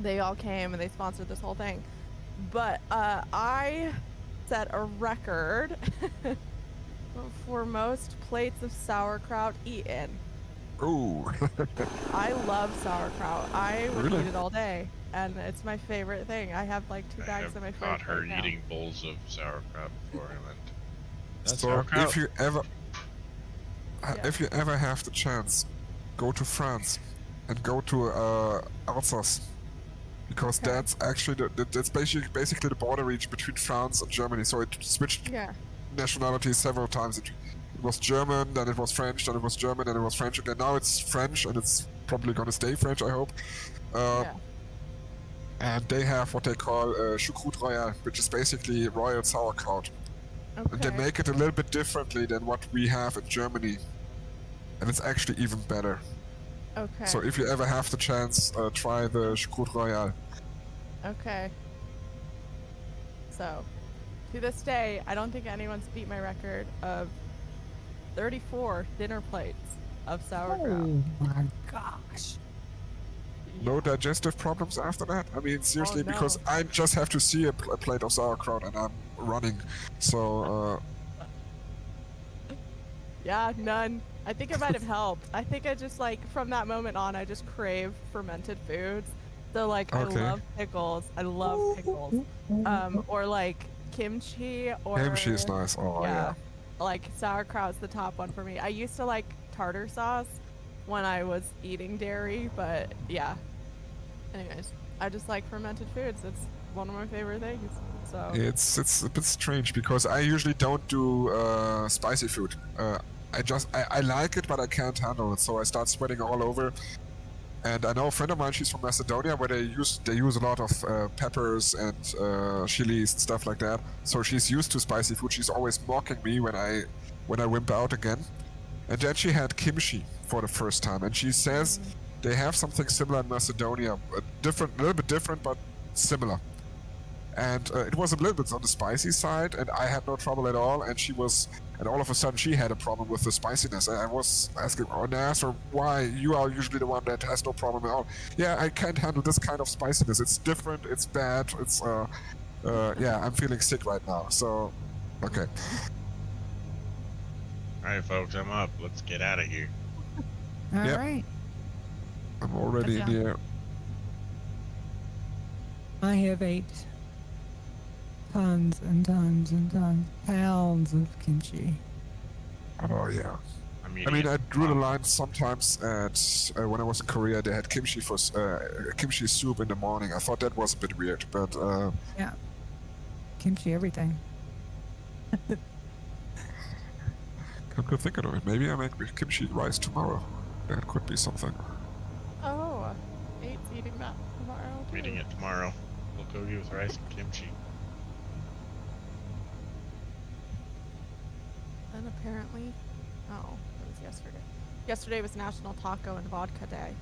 They all came and they sponsored this whole thing. But I set a record for most plates of sauerkraut eaten. Ooh. I love sauerkraut. I would Really? eat it all day, and it's my favorite thing. I have like 2 I bags have in my caught fridge her right now. eating bowls of sauerkraut before I went. That's So sauerkraut? Yeah. if you ever have the chance, go to France and go to Alsace, because Okay. that's actually that's basically the border region between France and Germany. So it switched Yeah. nationalities several times. It was German, then it was French, then it was German, then it was French again. Now it's French, and it's probably gonna stay French, I hope. Yeah. And they have what they call choucroute royale, which is basically royal sauerkraut. And they Okay. make it a little bit differently than what we have in Germany, and it's actually even better. Okay. So if you ever have the chance, try the choucroute royale. Okay. So, to this day, I don't think anyone's beat my record of 34 dinner plates of sauerkraut. Oh my gosh. No digestive problems after that? I mean, seriously, no. because I just have to see a plate of sauerkraut and I'm running. So, Yeah, none. I think it might have helped. I think I just like from that moment on, I just crave fermented foods. So like, Okay. I love pickles. I love pickles. Or like kimchi or kimchi is nice. Oh, yeah. like sauerkraut's the top one for me. I used to like tartar sauce when I was eating dairy, but yeah. Anyways, I just like fermented foods. It's one of my favorite things. So It's a bit strange because I usually don't do spicy food. I like it, but I can't handle it, so I start sweating all over. And I know a friend of mine, she's from Macedonia, where they use a lot of peppers and chilies and stuff like that. So she's used to spicy food. She's always mocking me when I wimp out again. And then she had kimchi for the first time, and she says they have something similar in Macedonia, a little bit different, but similar. And it was a little bit on the spicy side, and I had no trouble at all. And all of a sudden she had a problem with the spiciness. And I was asking, and I asked her, why? You are usually the one that has no problem at all. Yeah, I can't handle this kind of spiciness. It's different, it's bad, it's, yeah, I'm feeling sick right now. So, okay. Alright, folks, I'm up. Let's get out of here. All Yep. right. I'm already in the air. I have ate tons and tons and tons, pounds of kimchi. Oh, yeah. I'm I mean, eating I it drew the tomorrow. line sometimes at when I was in Korea. They had kimchi kimchi soup in the morning. I thought that was a bit weird, but Yeah. Kimchi everything. come to think of it, maybe I make kimchi rice tomorrow. That could be something. Oh, Nate's eating that tomorrow. I'm eating it tomorrow. Bulgogi with rice and kimchi. And apparently, oh, it was yesterday. Yesterday was National Taco and Vodka Day.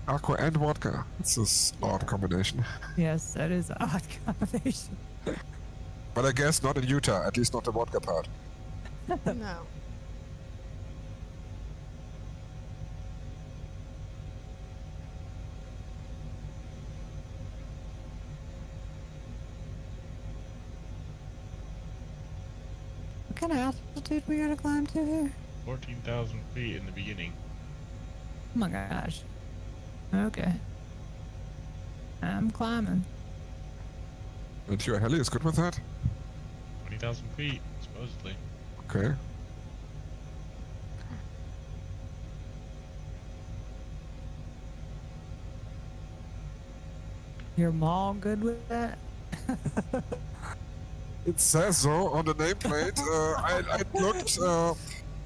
Aqua and vodka. It's this odd combination. Yes, that is an odd combination. But I guess not in Utah, at least not the vodka part. No. What kind of altitude we gotta climb to here? 14,000 feet in the beginning. Oh my gosh. Okay. I'm climbing. And your heli is good with that? 20,000 feet, supposedly. Okay. Your mall good with that? It says so on the nameplate. I looked.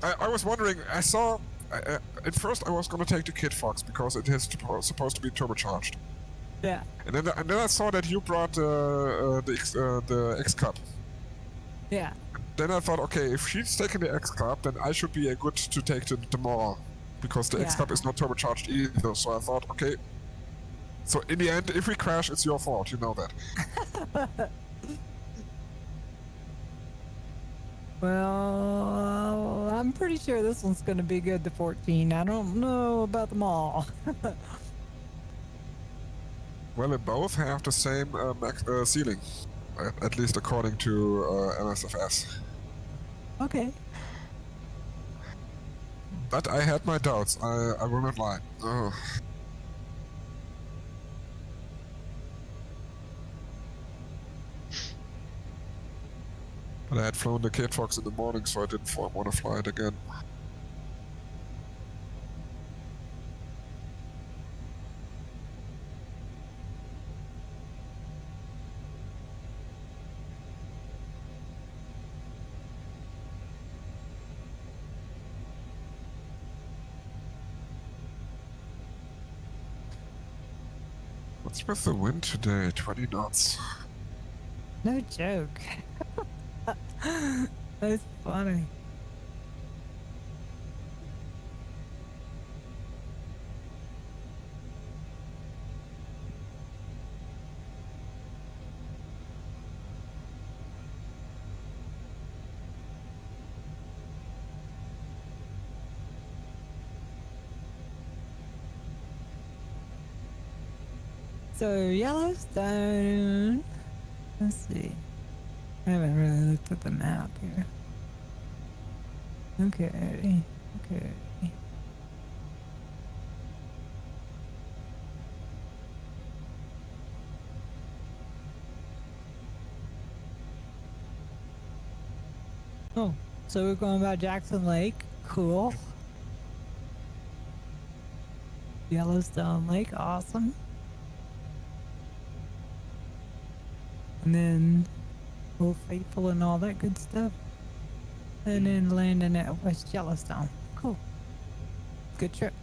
I was wondering. I saw. At first, I was gonna take the Kit Fox because it is supposed to be turbocharged. Yeah. And then I saw that you brought the X Cup. Yeah. Then I thought, okay, if she's taking the X Cup, then I should be good to take the Mall, because the X Cup is not turbocharged either. So I thought, okay. So in the end, if we crash, it's your fault. You know that. Well, I'm pretty sure this one's gonna be good to 14. I don't know about them all. Well, they both have the same ceiling, at least according to MSFS. Okay. But I had my doubts. I will not lie. Oh. But I had flown the Kate Fox in the morning, so I didn't want to fly it again. What's with the wind today? 20 knots. No joke. That's funny. So Yellowstone. Let's see. I haven't really looked at the map here. Okay. Okay. Oh, so we're going by Jackson Lake. Cool. Yellowstone Lake. Awesome. And then Old Faithful and all that good stuff. And then landing at West Yellowstone. Cool. Good trip.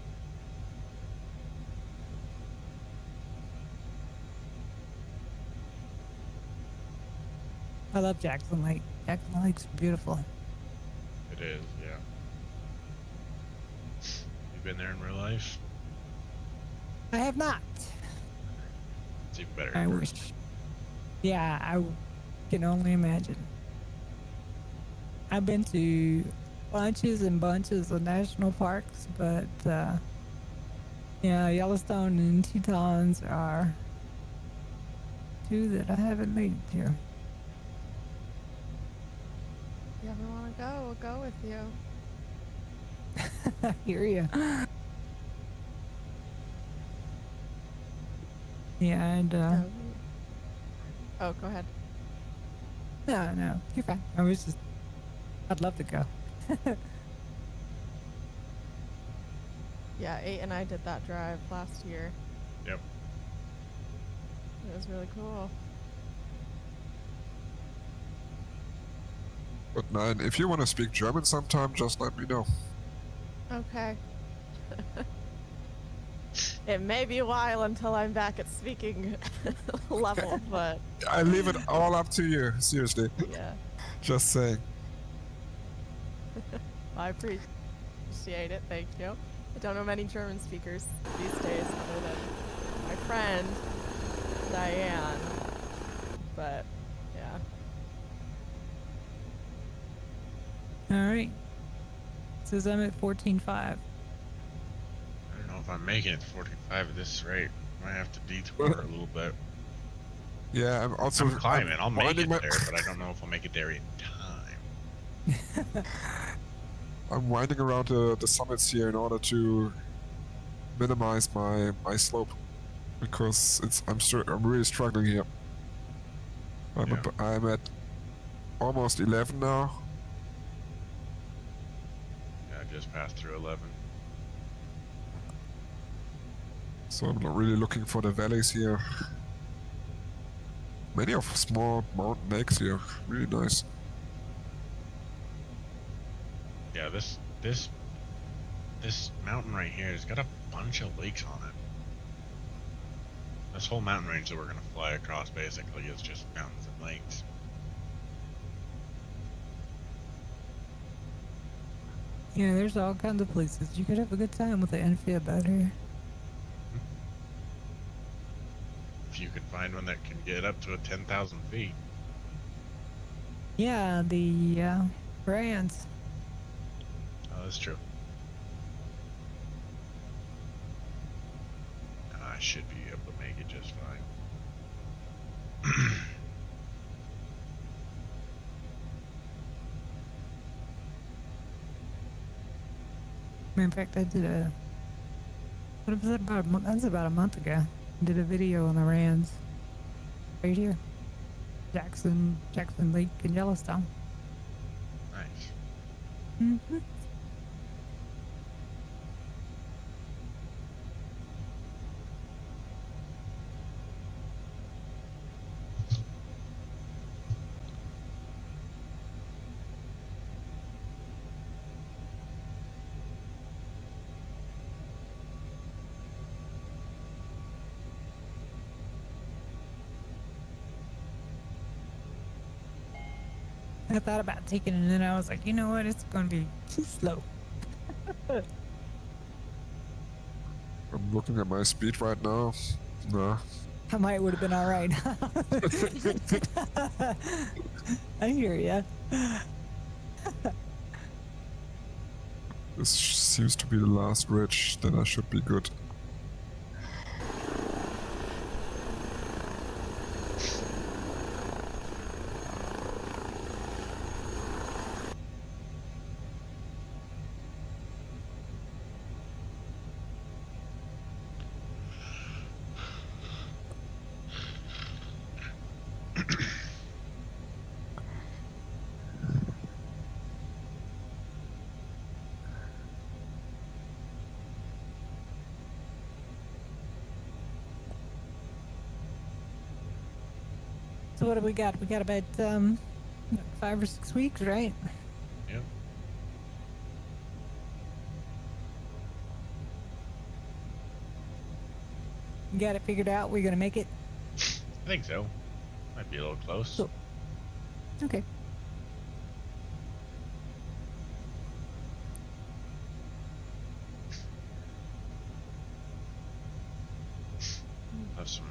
I love Jackson Lake. Jackson Lake's beautiful. It is, yeah. You been there in real life? I have not. It's even better. I in wish. person. Yeah, I can only imagine. I've been to bunches and bunches of national parks, but yeah, Yellowstone and Tetons are two that I haven't made it to. If you ever want to go, we'll go with you. I hear you. Yeah, and Oh, go ahead. no, you're fine. I'd love to go. Yeah, 8 and I did that drive last year. Yep. It was really cool. But 9, if you want to speak German sometime, just let me know. Okay. It may be a while until I'm back at speaking level, but I leave it all up to you, seriously. yeah, Just saying. I appreciate it. Thank you. I don't know many German speakers these days other than my friend Diane, but yeah. All right. Says I'm at 14.5. I don't know if I'm making it to 45 at this rate. I might have to detour a little bit. Yeah, I'm also I'm climbing. I'll make winding it my- there, but I don't know if I'll make it there in time. I'm winding around the summits here in order to minimize my slope, because I'm really struggling here. Yeah. I'm at almost 11 now. Yeah, I just passed through 11. So I'm not really looking for the valleys here. Many of small mountain lakes here, really nice. Yeah, this mountain right here has got a bunch of lakes on it. This whole mountain range that we're gonna fly across basically is just mountains and lakes. Yeah, there's all kinds of places. You could have a good time with the amphib out here. If you can find one that can get up to 10,000 feet. Yeah, the brands. Oh, that's true. I should be able to make it just fine. In fact, I did a. What was that about? That was about a month ago. I did a video on the Rans right here, Jackson Lake in Yellowstone. Nice. Mm-hmm. I thought about taking it, and then I was like, you know what? It's going to be too slow. I'm looking at my speed right now. No. I might would have been all right. I hear ya. This seems to be the last ridge, then I should be good. So what do we got? We got about 5 or 6 weeks, right? Yep. You got it figured out? We're gonna make it? I think so. Might be a little close. Cool. Okay. Have some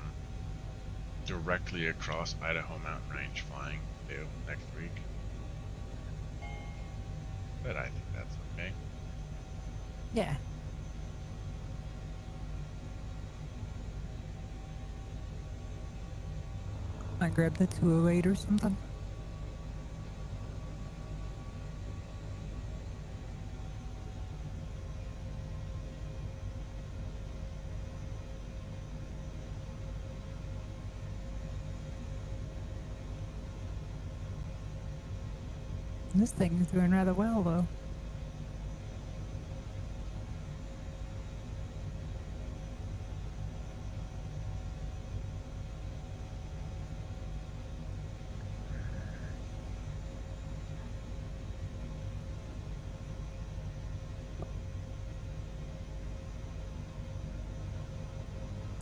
directly across Idaho mountain range flying due next week. But I think that's okay. Yeah. Might grab the 208 or something. This thing is doing rather well, though.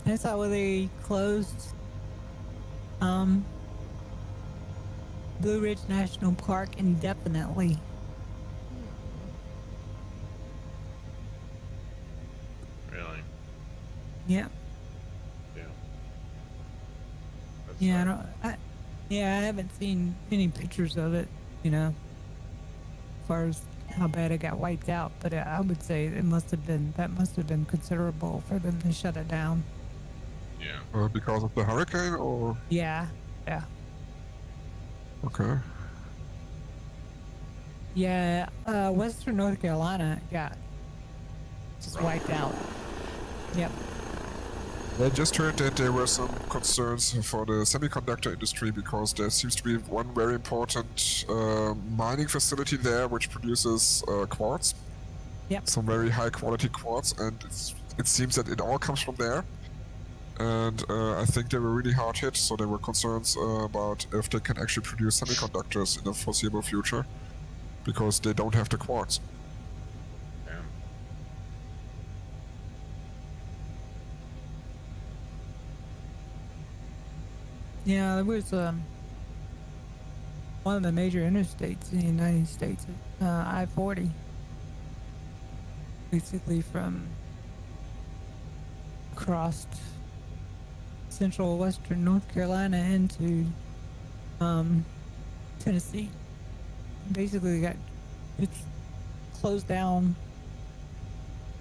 I saw where they closed Blue Ridge National Park indefinitely. Really? Yeah. Yeah. That's Yeah, I haven't seen any pictures of it, you know, as far as how bad it got wiped out, but I would say that must have been considerable for them to shut it down. Yeah. Because of the hurricane, or? Yeah. Okay. Yeah, Western North Carolina got just wiped out. Yep. I just heard that there were some concerns for the semiconductor industry because there seems to be one very important mining facility there which produces quartz. Yep. Some very high quality quartz, and it seems that it all comes from there. And I think they were really hard hit, so there were concerns about if they can actually produce semiconductors in the foreseeable future because they don't have the quartz. Damn. Yeah, there was one of the major interstates in the United States, I-40, basically from across central western North Carolina into Tennessee. Basically it's closed down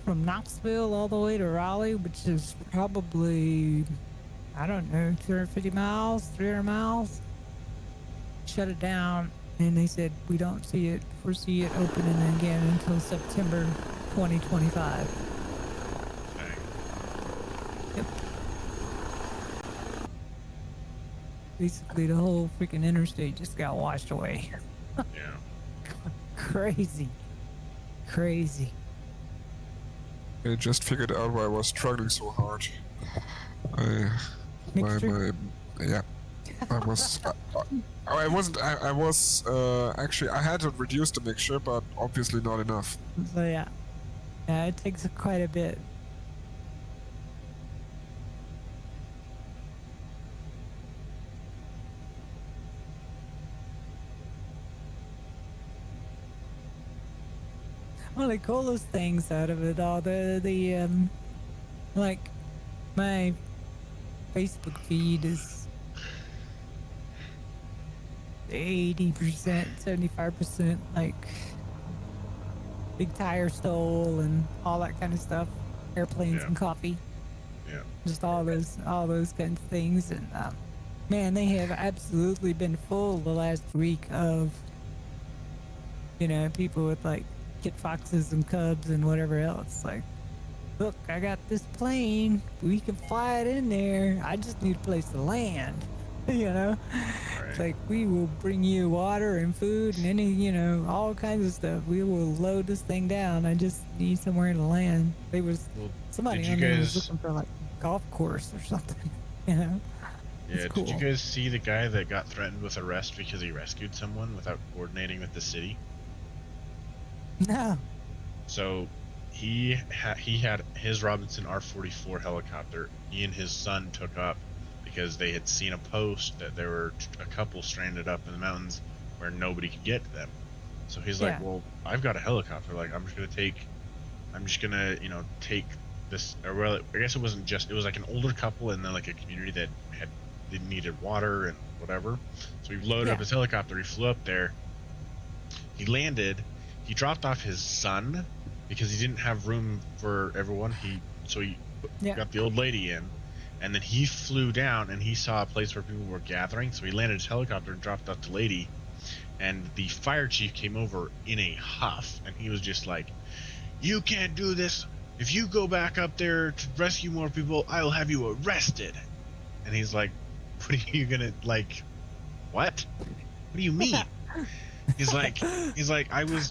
from Knoxville all the way to Raleigh, which is probably, I don't know, 250 miles, 300 miles. Shut it down, and they said we don't foresee it opening again until September 2025. Dang. Yep. Basically, the whole freaking interstate just got washed away. Yeah. Crazy. Crazy. I just figured out why I was struggling so hard. I, Mixture? yeah. I was, I wasn't, I was, actually, I had to reduce the mixture, but obviously not enough. So yeah. Yeah, it takes quite a bit. One of the coolest things out of it all, like my Facebook feed is 80%, 75% like big tire stole and all that kind of stuff, airplanes Yeah. and coffee, Yeah. just all those kinds of things. And man, they have absolutely been full the last week of, you know, people with like kit foxes and cubs and whatever else. Like, look, I got this plane. We can fly it in there. I just need a place to land. You know, it's Right. like we will bring you water and food and any, you know, all kinds of stuff. We will load this thing down. I just need somewhere to land. There was Well, somebody did you on there was guys? looking for like a golf course or something. You know, Yeah. it's cool. Did you guys see the guy that got threatened with arrest because he rescued someone without coordinating with the city? No. So he had his Robinson R-44 helicopter. He and his son took up because they had seen a post that there were a couple stranded up in the mountains where nobody could get to them. So he's like, Yeah. well, I've got a helicopter. Like, I'm just gonna, you know, take this. Or well, I guess it wasn't just. It was like an older couple and then like a community that they needed water and whatever. So he loaded Yeah. up his helicopter. He flew up there. He landed. He dropped off his son because he didn't have room for everyone. So he Yeah. got the old lady in, and then he flew down and he saw a place where people were gathering. So he landed his helicopter and dropped off the lady, and the fire chief came over in a huff, and he was just like, "You can't do this. If you go back up there to rescue more people, I will have you arrested." And he's like, "What are you gonna like? What? What do you mean?" He's like,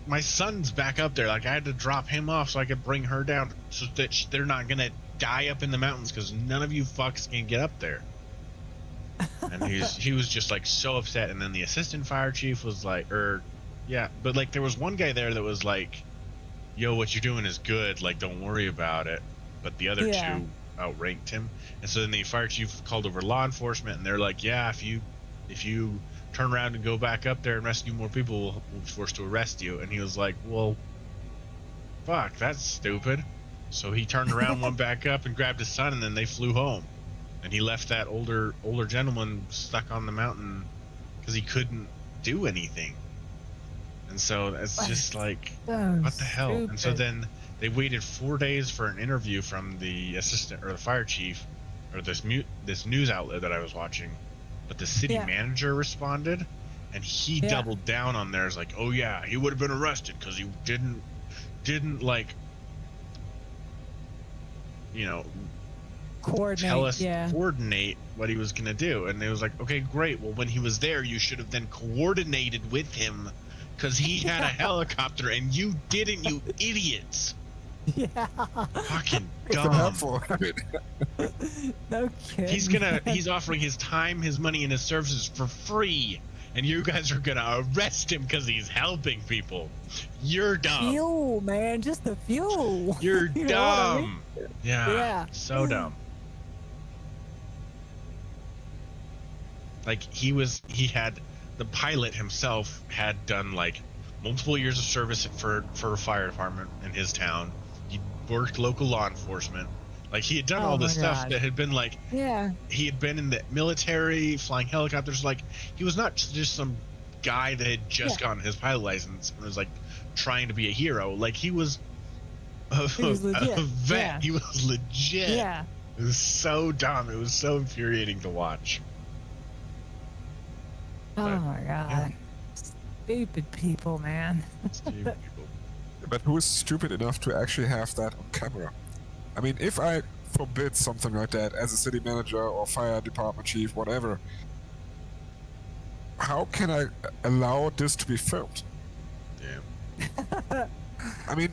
my son's back up there. Like, I had to drop him off so I could bring her down so that they're not gonna die up in the mountains because none of you fucks can get up there. And he was just like so upset. And then the assistant fire chief was like, but like there was one guy there that was like, "Yo, what you're doing is good. Like, don't worry about it." But the other Yeah. two outranked him. And so then the fire chief called over law enforcement, and they're like, "Yeah, if you turn around and go back up there and rescue more people, we'll be forced to arrest you." And he was like, "Well, fuck, that's stupid." So he turned around, went back up, and grabbed his son, and then they flew home. And he left that older gentleman stuck on the mountain because he couldn't do anything. And so it's just like, what the hell? And so then they waited 4 days for an interview from the assistant or the fire chief or this news outlet that I was watching. But the city manager responded, and he doubled down on theirs, like, "Oh yeah, he would have been arrested because he didn't like, you know, tell us coordinate what he was gonna do." And it was like, okay, great. Well, when he was there, you should have then coordinated with him because he had a helicopter and you didn't, you idiots. Yeah. Fucking So dumb. helpful. No kidding. He's offering his time, his money, and his services for free, and you guys are gonna arrest him because he's helping people. You're dumb. Fuel, man, just the fuel. You're You dumb. know what I mean? Yeah. So dumb. Like the pilot himself had done like multiple years of service for a fire department in his town. He worked local law enforcement. Like, he had done all this stuff that had been like, he had been in the military, flying helicopters. Like, he was not just some guy that had just gotten his pilot license and was like trying to be a hero. Like, he was a vet. Yeah. He was legit. Yeah. It was so dumb. It was so infuriating to watch. Oh my god. Stupid people, man. Stupid people. But who is stupid enough to actually have that on camera? I mean, if I forbid something like that as a city manager or fire department chief, whatever, how can I allow this to be filmed? Yeah. I mean,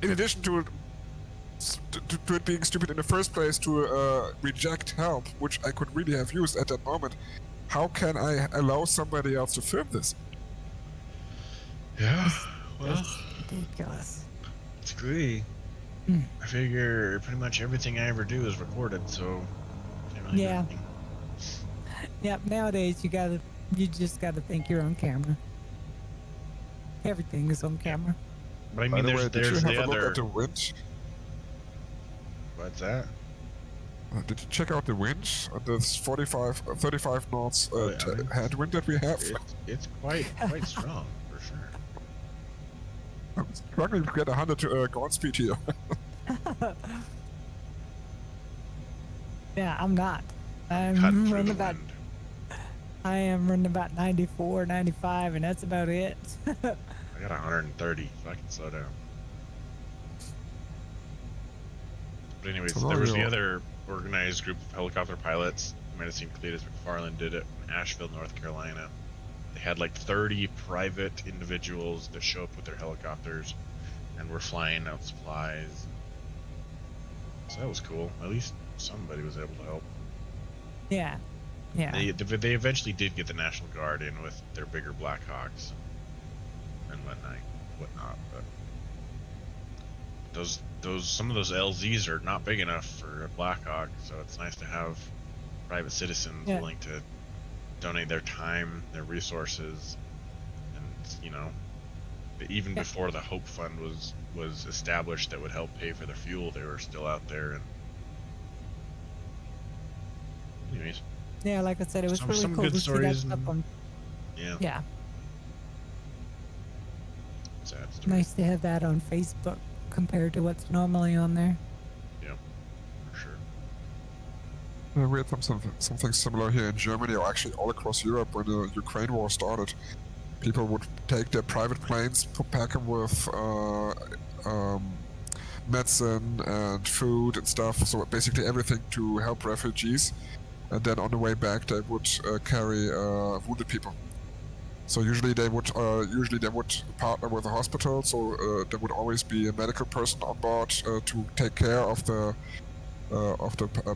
in addition to it being stupid in the first place to reject help, which I could really have used at that moment, how can I allow somebody else to film this? Yeah. Well, That's ridiculous. it's great. Mm. I figure pretty much everything I ever do is recorded, so can't really do Yeah. anything. Yep. Nowadays, you just gotta think you're on camera. Everything is on camera. But I By mean, the way, did there's you the have a look other. at the wind? What's that? Did you check out the wind? This 35 knots Oh, yeah, it's- headwind that we have? It's quite strong for sure. I'm struggling to get 100 ground speed here. Yeah, I'm not. I'm Cutting through running the about. wind. I am running about 94, 95, and that's about it. I got 130, so I can slow down. But anyways, So there was the you're- other organized group of helicopter pilots. You might have seen Cletus McFarland did it in Asheville, North Carolina. They had like 30 private individuals that show up with their helicopters and were flying out supplies. So that was cool. At least somebody was able to help. Yeah. Yeah. They eventually did get the National Guard in with their bigger Blackhawks and whatnot, but some of those LZs are not big enough for a Blackhawk, so it's nice to have private citizens Yeah. willing to donate their time, their resources, and even Yeah. before the Hope Fund was established that would help pay for their fuel, they were still out there. And anyways, Yeah, like I said, it was Some- really some cool good to see that stories stuff and- on. yeah, Yeah, sad story. nice to have that on Facebook compared to what's normally on there. For sure. We had something similar here in Germany, or actually all across Europe when the Ukraine war started. People would take their private planes, pack them with medicine and food and stuff, so basically everything to help refugees. And then on the way back, they would carry wounded people. So usually they would partner with a hospital. So there would always be a medical person on board to take care of the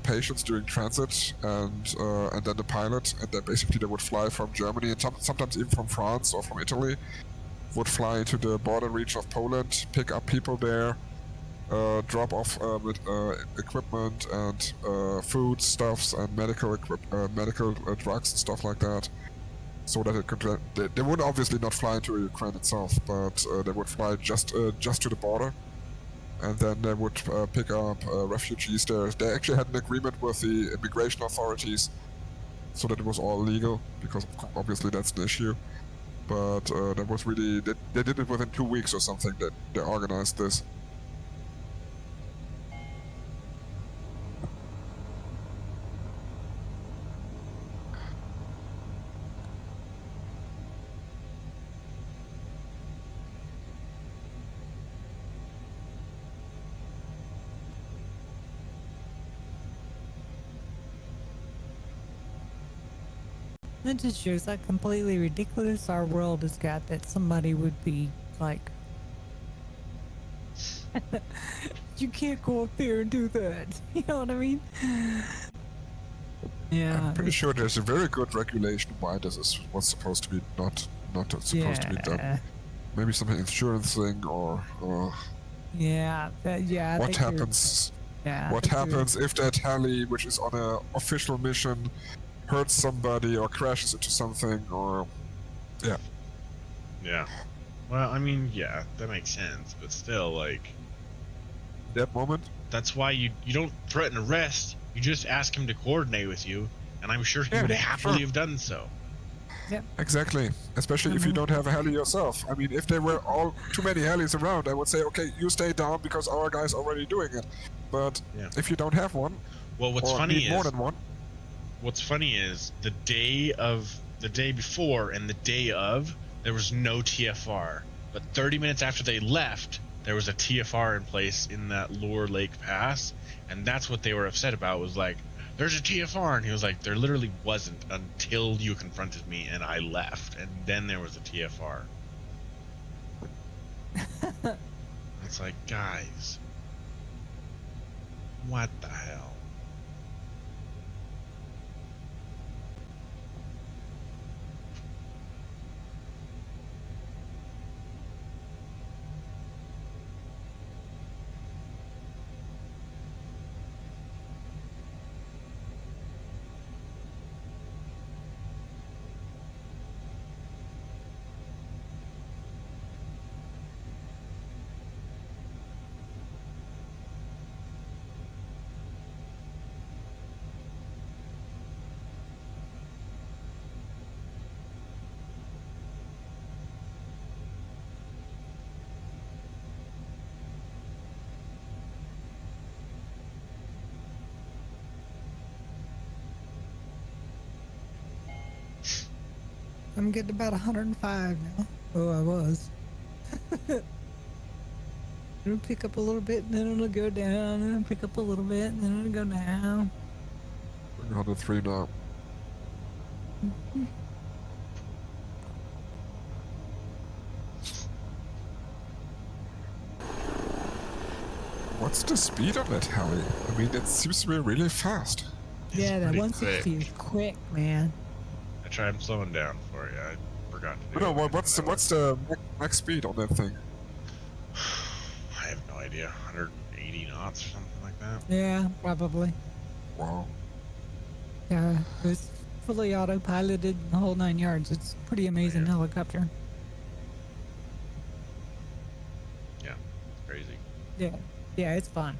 patients during transit, and then the pilot, and then basically they would fly from Germany and sometimes even from France or from Italy, would fly into the border region of Poland, pick up people there, drop off with equipment and food stuffs and medical drugs and stuff like that, so that it could. They would obviously not fly into Ukraine itself, but they would fly just to the border. And then they would pick up refugees there. They actually had an agreement with the immigration authorities so that it was all legal, because obviously that's an issue. But that was really... They did it within 2 weeks or something that they organized this. It just shows how completely ridiculous our world has got that somebody would be like, you can't go up there and do that. You know what I mean? Yeah. I'm pretty sure there's a very good regulation why this is what's supposed to be not supposed to be done. Maybe some insurance thing or Yeah. Yeah. I what think you're- happens. Yeah. I What think you're- happens if that heli, which is on an official mission, hurts somebody or crashes into something, or Yeah. Well, I mean, yeah, that makes sense, but still, like, that moment? that's why you don't threaten arrest. You just ask him to coordinate with you, and I'm sure he Yeah, would yeah, happily sure. have done so. Exactly. Especially if you don't have a heli yourself. I mean, if there were all too many helis around, I would say, okay, you stay down because our guy's already doing it. But Yeah. if you don't have one, Well, what's or funny need more is than one, the day before and the day of, there was no TFR. But 30 minutes after they left, there was a TFR in place in that lower lake pass, and that's what they were upset about, was like, there's a TFR, and he was like, there literally wasn't until you confronted me and I left, and then there was a TFR. It's like, guys, what the hell? I'm getting about 105 now. Oh, I was. It'll pick up a little bit, and then it'll go down, and it'll pick up a little bit, and then it'll go down. 103 now. What's the speed on that heli? I mean, it seems to be really fast. Yeah, that pretty 160 quick. is quick, man. I tried slowing down for you. I forgot to do No, it. what's the max speed on that thing? I have no idea. 180 knots or something like that. Yeah, probably. Wow. Yeah, it's fully autopiloted, the whole 9 yards. It's a pretty amazing Yeah. helicopter. Yeah, it's crazy. Yeah, yeah, it's fun.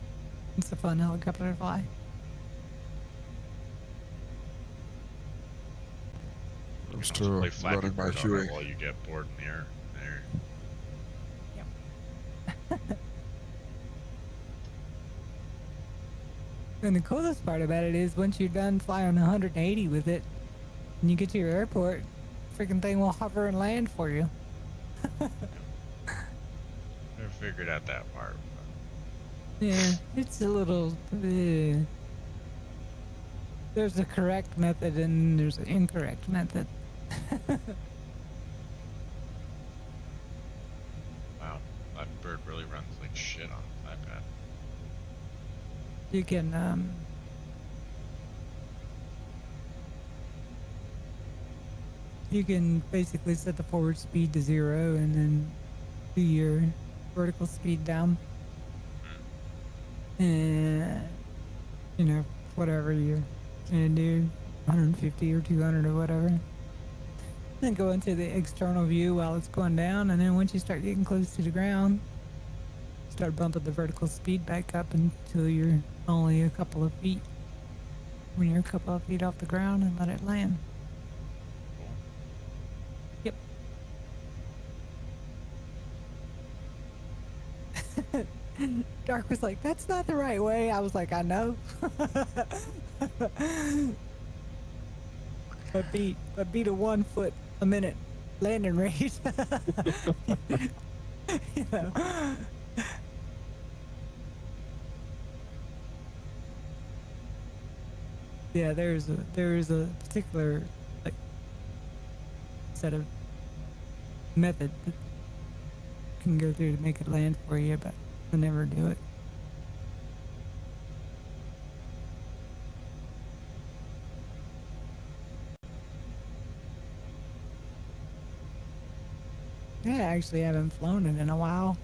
It's a fun helicopter to fly. I'm You can still also play Flappy learning my Bird on it Huey. while you get bored in the air. And the coolest part about it is once you're done flying 180 with it, and you get to your airport, freaking thing will hover and land for you. Never figured out that part. Yeah, it's a little. There's a correct method and there's an incorrect method. Wow, Flappy Bird really runs like shit on this iPad. You can you can basically set the forward speed to 0 and then do your vertical speed down. And you know, whatever you're gonna do, 150 or 200 or whatever. Then go into the external view while it's going down, and then once you start getting close to the ground, start bumping the vertical speed back up until you're only a couple of feet. When you're a couple of feet off the ground, and let it land. Cool. Yep. Dark was like, "That's not the right way." I was like, "I know." but beat a 1 foot a minute landing rate. You know. Yeah, there is a particular like set of method that you can go through to make it land for you, but I never do it. Yeah, I actually haven't flown it in a while.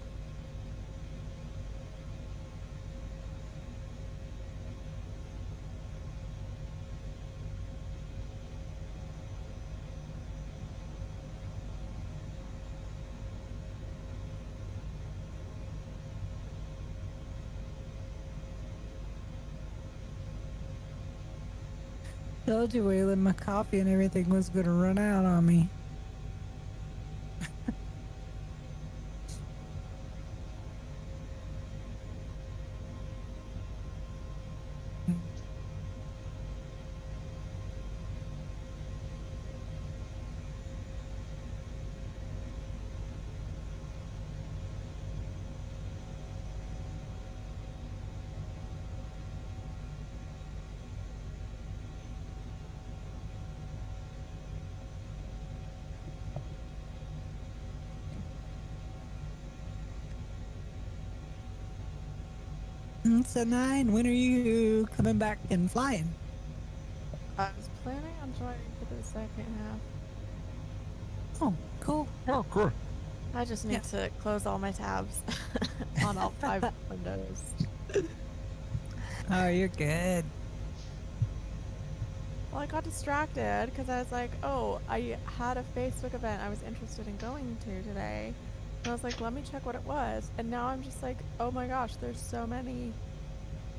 Told you, Waylon, my coffee and everything was gonna run out on me. So 9, when are you coming back and flying? I was planning on joining for the second half. Oh, cool. Oh, cool. I just Yeah. need to close all my tabs on all 5 windows. Oh, you're good. Well, I got distracted because I was like, oh, I had a Facebook event I was interested in going to today. And I was like, let me check what it was. And now I'm just like, oh my gosh, there's so many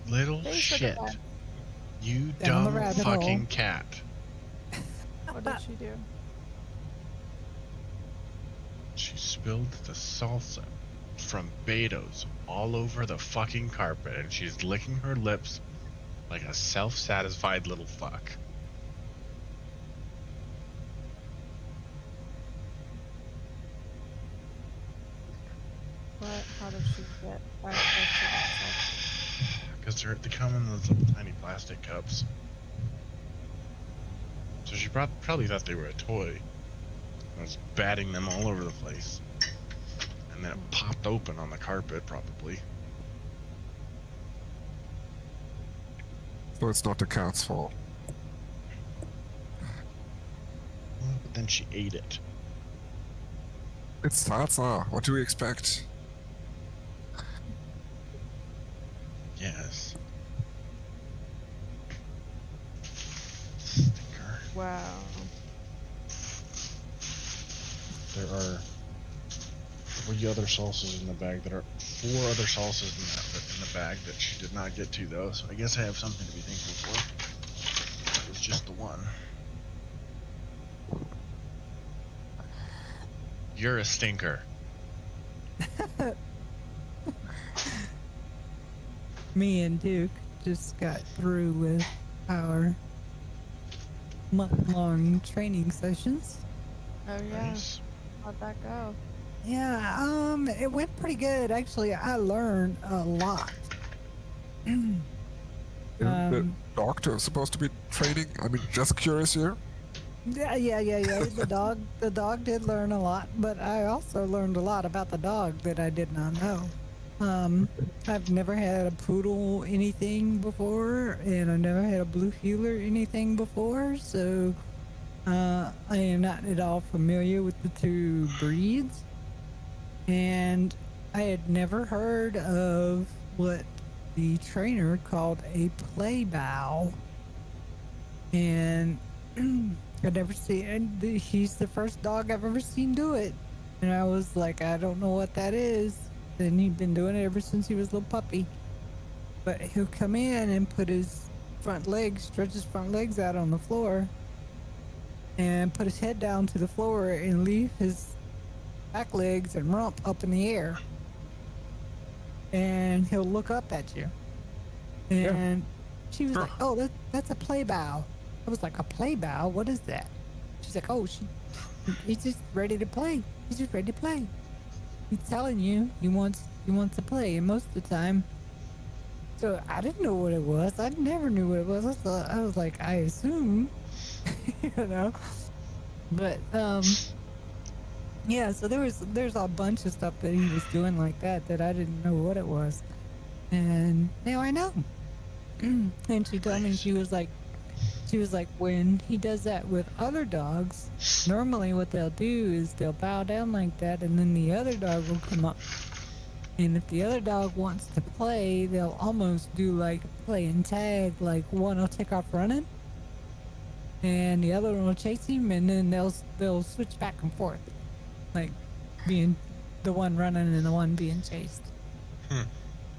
Little Facebook shit. events. You Down the dumb rabbit fucking hole. cat. What did she do? She spilled the salsa from Beto's all over the fucking carpet, and she's licking her lips like a self-satisfied little fuck. What? How did she get that close to that stuff? Because they come in those little tiny plastic cups. So she probably thought they were a toy. I was batting them all over the place. And then it popped open on the carpet, probably. So it's not the cat's fault. But then she ate it. It's salsa. What do we expect? Yes. Stinker. Wow. There are 3 other salsas in the bag. There are 4 other salsas in the bag that she did not get to, though. So I guess I have something to be thankful for. It was just the one. You're a stinker. Me and Duke just got through with our month-long training sessions. Oh yeah. Nice. How'd that go? Yeah, it went pretty good. Actually, I learned a lot. Isn't the doctor supposed to be training? I mean, just curious here. Yeah. The dog did learn a lot, but I also learned a lot about the dog that I did not know. I've never had a poodle anything before, and I've never had a blue heeler anything before, so I am not at all familiar with the 2 breeds. And I had never heard of what the trainer called a play bow. And I'd never seen, and he's the first dog I've ever seen do it. And I was like, I don't know what that is. And he'd been doing it ever since he was a little puppy. But he'll come in and put his stretch his front legs out on the floor, and put his head down to the floor and leave his back legs and rump up in the air. And he'll look up at you. And she was like, oh, that's a play bow. I was like, a play bow? What is that? She's like, oh, he's just ready to play. He's just ready to play. He's telling you he wants to play, and most of the time. So I didn't know what it was. I never knew what it was. I was like, I assume, you know. But yeah. So there's a bunch of stuff that he was doing like that I didn't know what it was, and now I know. And she told me, she was like, when he does that with other dogs, normally what they'll do is they'll bow down like that, and then the other dog will come up. And if the other dog wants to play, they'll almost do like playing tag, like one will take off running, and the other one will chase him, and then they'll switch back and forth, like being the one running and the one being chased.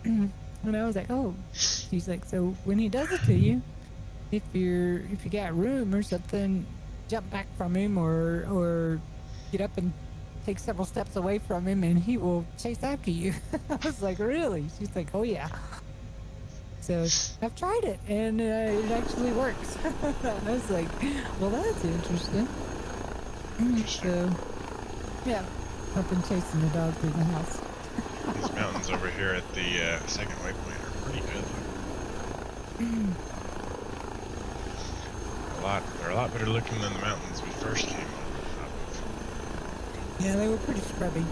And I was like, oh. She's like, so when he does it to you, if you got room or something, jump back from him or get up and take several steps away from him, and he will chase after you. I was like, really? She's like, oh yeah. So I've tried it, and it actually works. I was like, well, that's interesting. So yeah, I've been chasing the dog through the house. These mountains over here at the second waypoint are pretty good. They're a lot better looking than the mountains we first came up with. Yeah, they were pretty scrubby.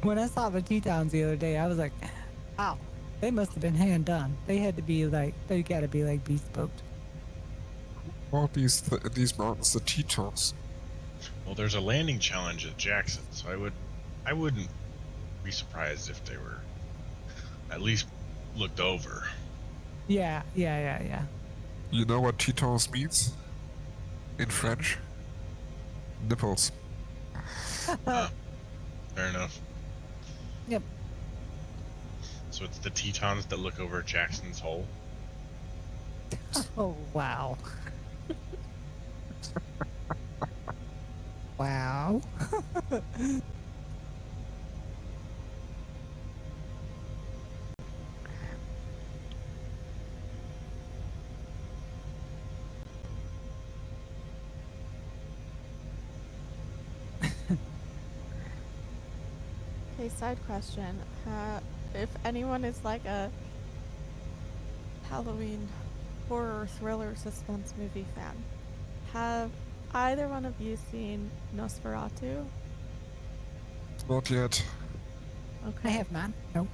When I saw the Tetons the other day, I was like, wow, they must have been hand done. They had to be like, they gotta be like bespoke. All these mountains, the Tetons. Well, there's a landing challenge at Jackson, so I wouldn't be surprised if they were at least looked over. Yeah. You know what Tetons means? In French? Nipples. Fair enough. Yep. So it's the Tetons that look over Jackson's hole. Oh, wow. Wow. Okay, side question. If anyone is like a Halloween horror thriller suspense movie fan, have either one of you seen Nosferatu? Not yet. Okay. I have not. Nope.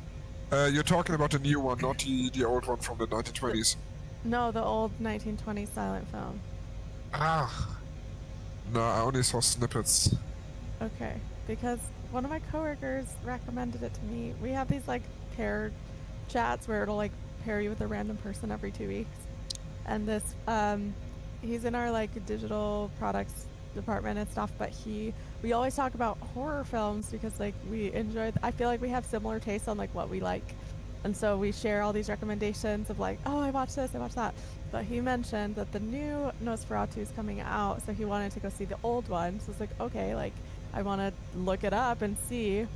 You're talking about the new one, not the old one from the 1920s. No, the old 1920 silent film. Ah. No, I only saw snippets. Okay, because one of my coworkers recommended it to me. We have these like pair chats where it'll like pair you with a random person every 2 weeks. And this, he's in our like digital products department and stuff, but we always talk about horror films because like we enjoy, I feel like we have similar tastes on like what we like. And so we share all these recommendations of like, oh, I watched this, I watched that. But he mentioned that the new Nosferatu is coming out, so he wanted to go see the old one. So it's like, okay, like I want to look it up and see.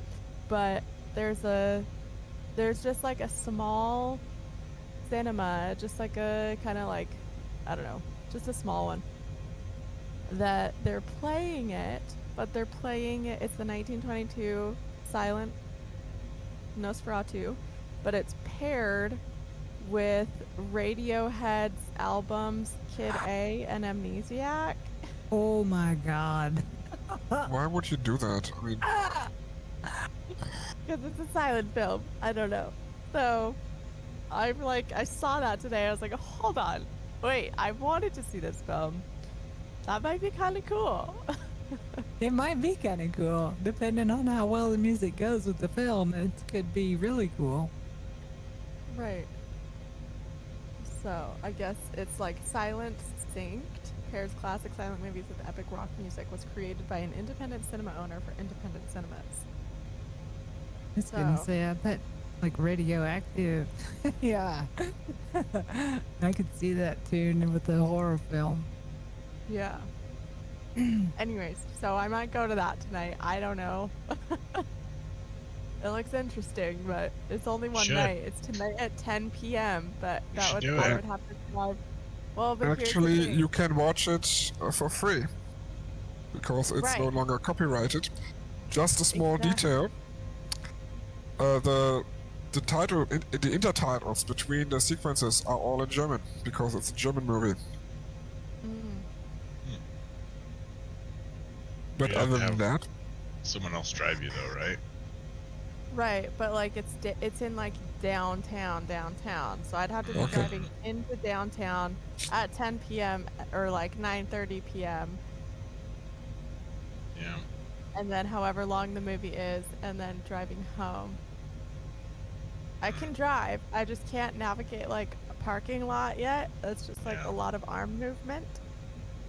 But there's just like a small cinema, just like a kind of like, I don't know, just a small one that they're playing it, but they're playing it, it's the 1922 silent Nosferatu, but it's paired with Radiohead's albums Kid A and Amnesiac. Oh my God. Why would you do that? I mean, Because it's a silent film. I don't know. So I'm like, I saw that today. I was like, hold on. Wait, I wanted to see this film. That might be kind of cool. It might be kind of cool. Depending on how well the music goes with the film, it could be really cool. Right. So I guess it's like silent synced, pairs classic silent movies with epic rock music, was created by an independent cinema owner for independent cinemas. I was gonna So- say, I bet like radioactive. Yeah. I could see that too with the horror film. Yeah. Anyways, so I might go to that tonight. I don't know. It looks interesting, but it's only one Should. night. It's tonight at 10 p.m. But You that should would do I it. would have to drive. Well, but here's the actually, thing. you can watch it for free. Because it's no Right. longer copyrighted. Just a small Exactly. detail. The title, the intertitles between the sequences are all in German, because it's a German movie. Mm. But You have other to than have- that, Someone else drive you though, right? Right, but like it's in like downtown. So I'd have to be Okay. driving into downtown at 10 p.m. or like 9:30 p.m. Yeah. and then however long the movie is, and then driving home. I can drive. I just can't navigate like a parking lot yet. It's just like Yeah. a lot of arm movement.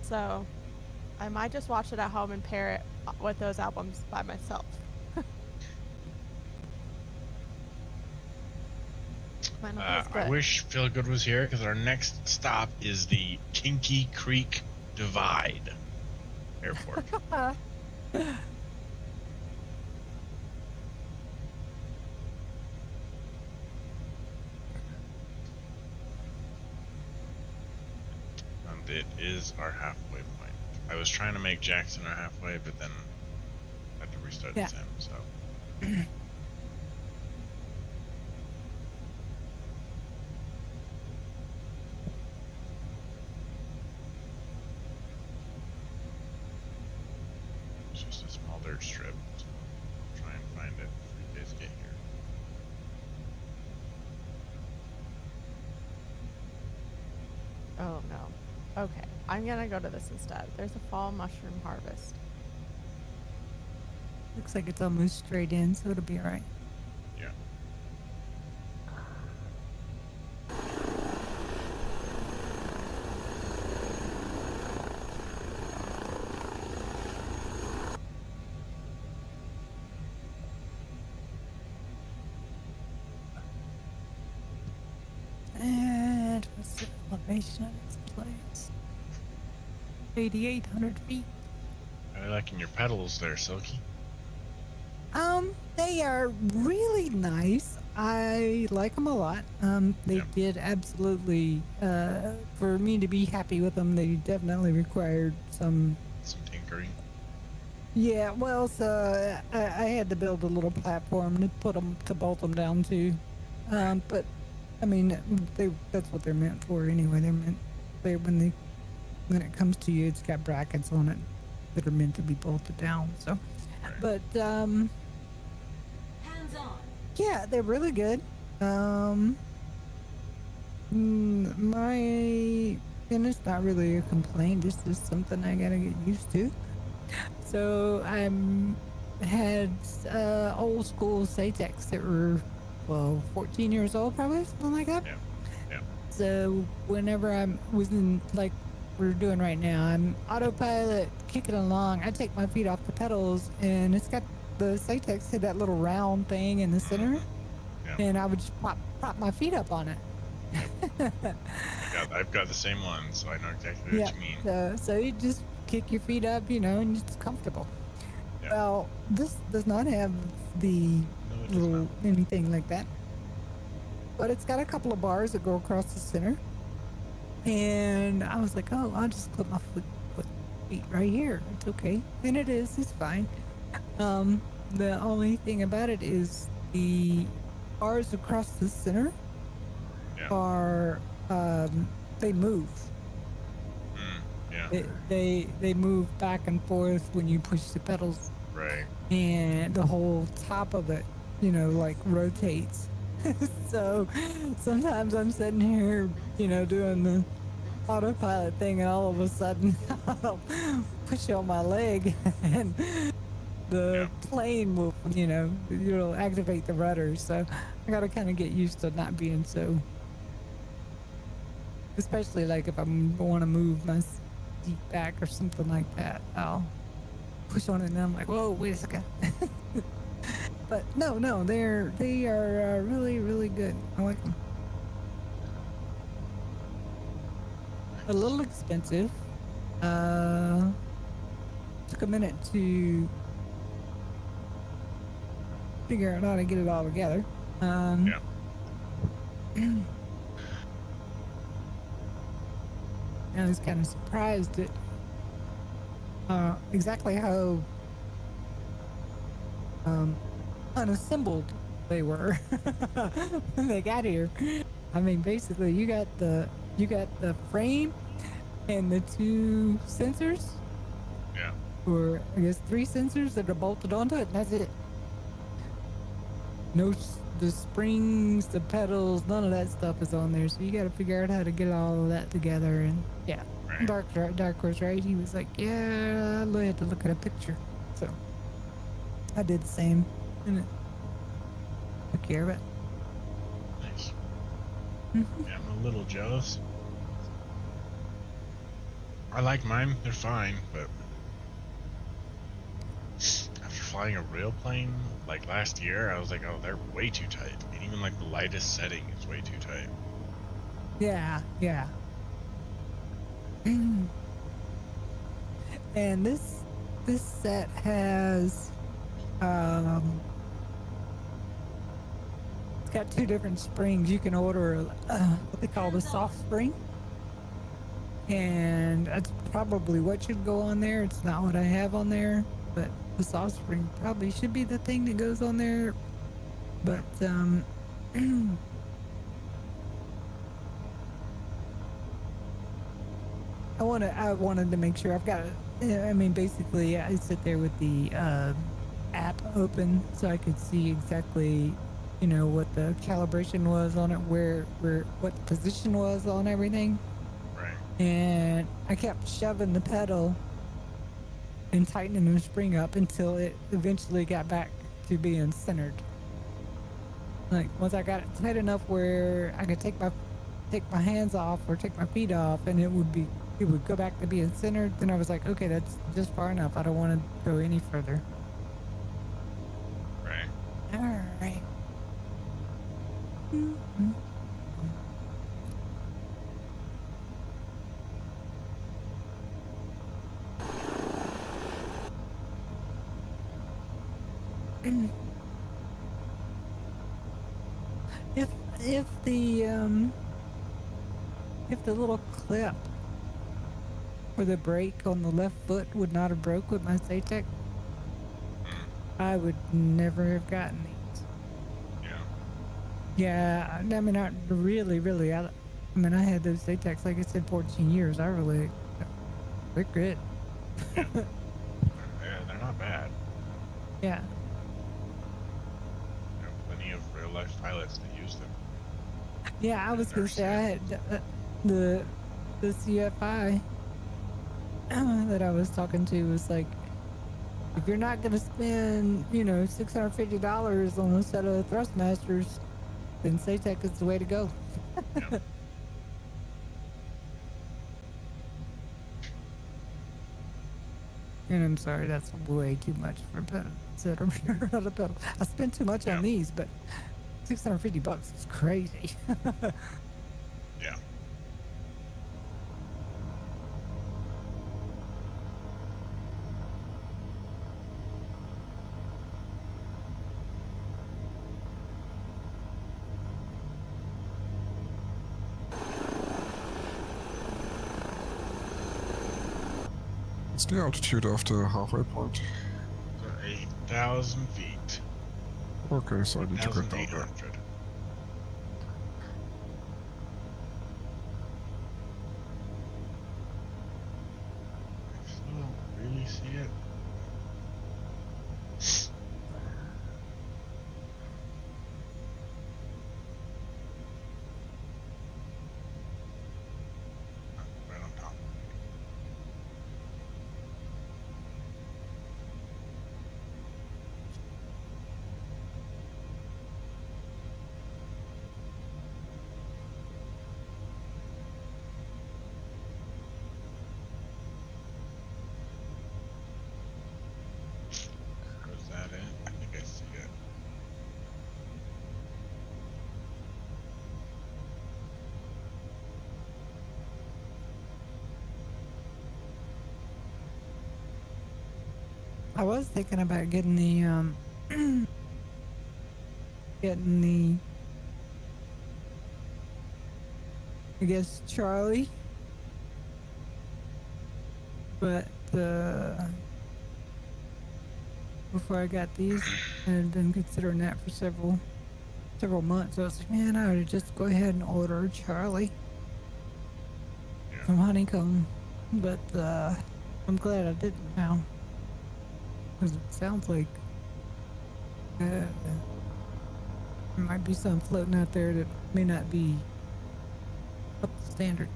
So I might just watch it at home and pair it with those albums by myself. Might not be as I good. wish Feel Good was here because our next stop is the Kinky Creek Divide Airport. And it is our halfway point. I was trying to make Jackson our halfway, but then I had to restart Yeah. the sim, so. It's just a small dirt strip, so I'll try and find it for Oh no. Okay, I'm gonna go to this instead. There's a fall mushroom harvest. Looks like it's almost straight in, so it'll be all right. Yeah. And what's the elevation of this place? 8,800 feet. I liking your pedals there, Silky. They are really nice. I like them a lot. They Yeah. did absolutely, for me to be happy with them, they definitely required some. Some tinkering. Yeah, well, so I had to build a little platform to bolt them down to. But I mean, that's what they're meant for anyway. When it comes to you, it's got brackets on it that are meant to be bolted down. So, Right. but Hands on. yeah, they're really good. And it's not really a complaint. It's just something I gotta get used to. So had old school Satex that were 14 years old, probably something like that. Yeah. Yeah. So whenever I'm was in like we're doing right now, I'm autopilot kicking along. I take my feet off the pedals, and it's got the Satex had that little round thing in the center, Yeah. and I would just prop my feet up on it. I've got the same one, so I know exactly what you mean. So you just kick your feet up, and it's comfortable. Yeah. Well, this does not have the No, it does little not. anything like that, but it's got a couple of bars that go across the center. And I was like, oh, I'll just put my feet right here. It's okay. And it is. It's fine. The only thing about it is the bars across the center Yeah. are, they move. Yeah. They move back and forth when you push the pedals. Right. And the whole top of it, like rotates. So sometimes I'm sitting here, doing the autopilot thing, and all of a sudden I'll push on my leg and the plane will, you'll activate the rudder. So I got to kind of get used to not being so, especially like if I want to move my seat back or something like that, I'll push on it and I'm like, whoa, wait a second. But no, they are really, really good. I like them. A little expensive. Took a minute to figure out how to get it all together. Yeah. I was kind of surprised at exactly how unassembled they were when they got here. I mean, basically, you got the frame and the two sensors, Yeah. or I guess 3 sensors that are bolted onto it, and that's it. No, the springs, the pedals, none of that stuff is on there. So you got to figure out how to get all of that together. And yeah, Right. Dark was right. He was like, yeah, I had to look at a picture. So I did the same, and it took care of it. Nice. Mhm. Yeah, I'm a little jealous. I like mine. They're fine, but after flying a real plane like last year, I was like, oh, they're way too tight. And even like the lightest setting is way too tight. Yeah. And this set has it's got 2 different springs. You can order what they call the soft spring, and that's probably what should go on there. It's not what I have on there, but the soft spring probably should be the thing that goes on there. But I wanted to make sure I've got it. I mean, basically, I sit there with the app open so I could see exactly, what the calibration was on it, what the position was on everything. Right. and I kept shoving the pedal and tightening the spring up until it eventually got back to being centered. Like once I got it tight enough where I could take my hands off or take my feet off, and it would go back to being centered. Then I was like, okay, that's just far enough. I don't want to go any further. Right. All right. If if the if the little clip for the brake on the left foot would not have broke with my Satec, I would never have gotten these. Yeah. Yeah, I mean, I really, I mean, I had those Zatecs, like I said, 14 years. They're good. Yeah. They're not bad. Yeah. There are plenty of real life pilots that use them. Yeah, I was They're gonna say I had the CFI that I was talking to was like, if you're not gonna spend, $650 on a set of Thrustmasters, then Satec is the way to go. Yeah. And I'm sorry, that's way too much for a pedal. Not a pedal. I spent too much on these, but $650 is crazy. Yeah. What's the altitude of the halfway point? So 8,000 feet. Okay, so I need to go down there. 8,800. I still don't really see it. Right on top. Was that it? I think I see it. I was thinking about getting the getting the, I guess, Charlie, but before I got these, I had been considering that for several months. I was like, man, I ought to just go ahead and order a Charlie Yeah. from Honeycomb, but I'm glad I didn't now, because it sounds like there might be some floating out there that may not be up to standard.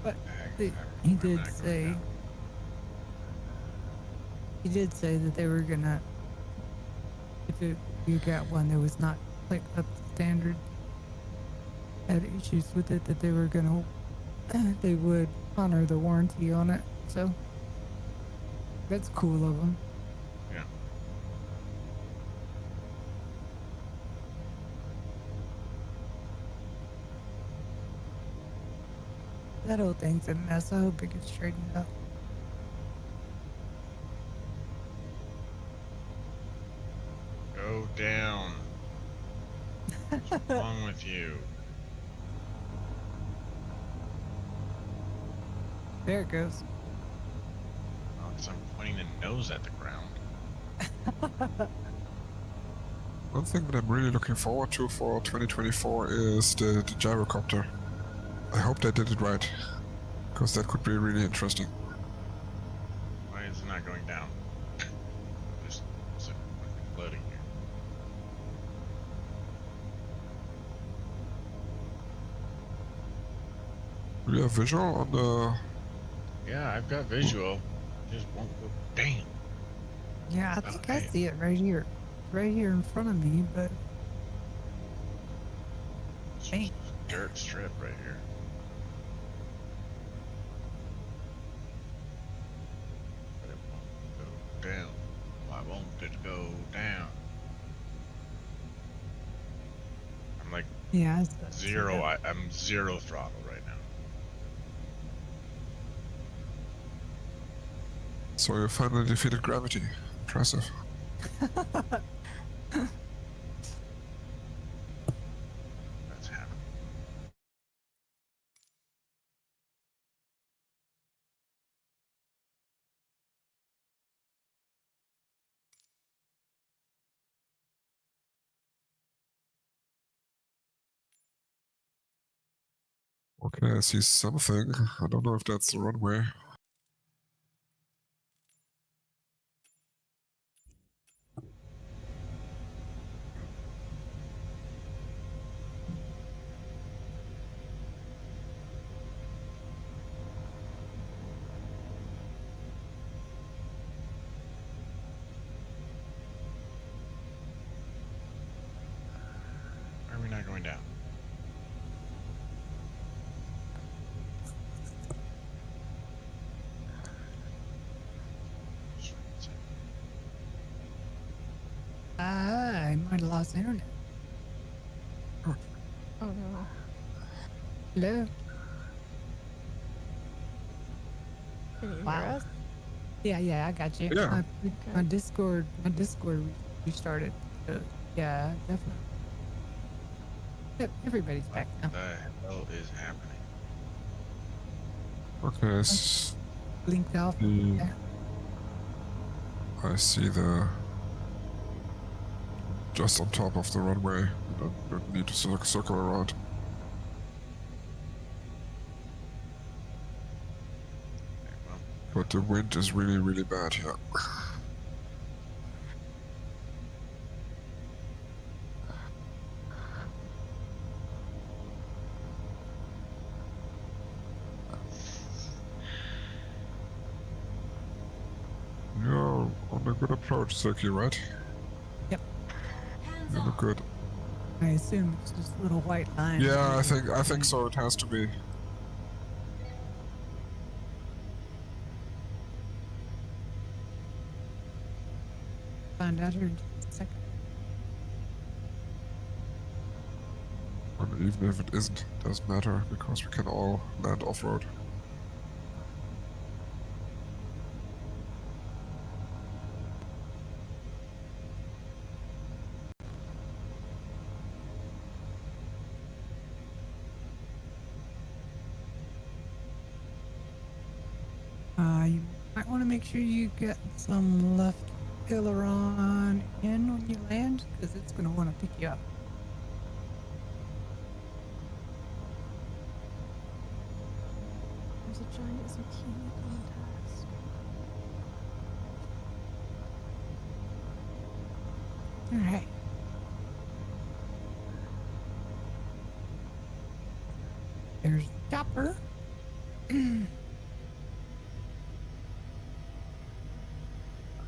But he did say that they were gonna, if you got one that was not like up to standard, had issues with it, that they were gonna they would honor the warranty on it. So that's cool of them. Yeah. That whole thing's a mess. I hope it gets straightened up. Go down. What's wrong with you? There it goes. Oh, because I'm pointing the nose at the ground. One thing that I'm really looking forward to for 2024 is the gyrocopter. I hope they did it right, because that could be really interesting. Why is it not going down? Just loading here. Do you have visual on the? Yeah, I've got visual. Just won't go. Damn. Yeah, I think I Okay. see it right here. Right here in front of me, but It's Dang. just a dirt strip right here. But it won't go down. Why won't it go down? I'm like yeah, I still see zero. that. I'm zero throttle right now. So you finally defeated gravity. Impressive. That's happening. Okay, I see something. I don't know if that's the runway. Why are we not going down? I might have lost internet. Oh no. Hello? Can you hear Wow. us? Yeah, I got you. Yeah. My Discord restarted. Yeah, definitely. Yep, everybody's What back now. the hell is happening? Okay, Blinked off. the, There. I see the just on top of the runway. You don't need to circle around. Okay, well, But the wind is really, really bad here. You're on a good approach, Silky, right? Yep. You look good. I assume it's just a little white line. Yeah, I think so. It has to be. Find out here in just a second. And even if it isn't, it doesn't matter because we can all land off-road. You might want to make sure you get some left aileron in when you land, because it's going to want to pick you up. There's a giant zucchini contest. All right. There's the chopper.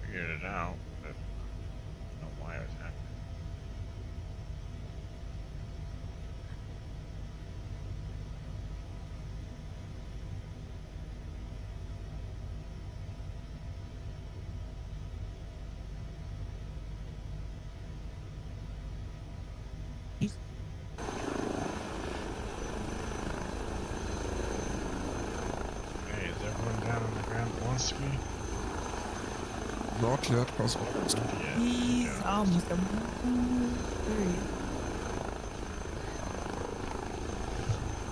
figured it out, but I don't know why it was happening. Hey, is everyone down on the ground that wants to be? Not yet, but almost. Not yet. He's Okay. almost a. There he is.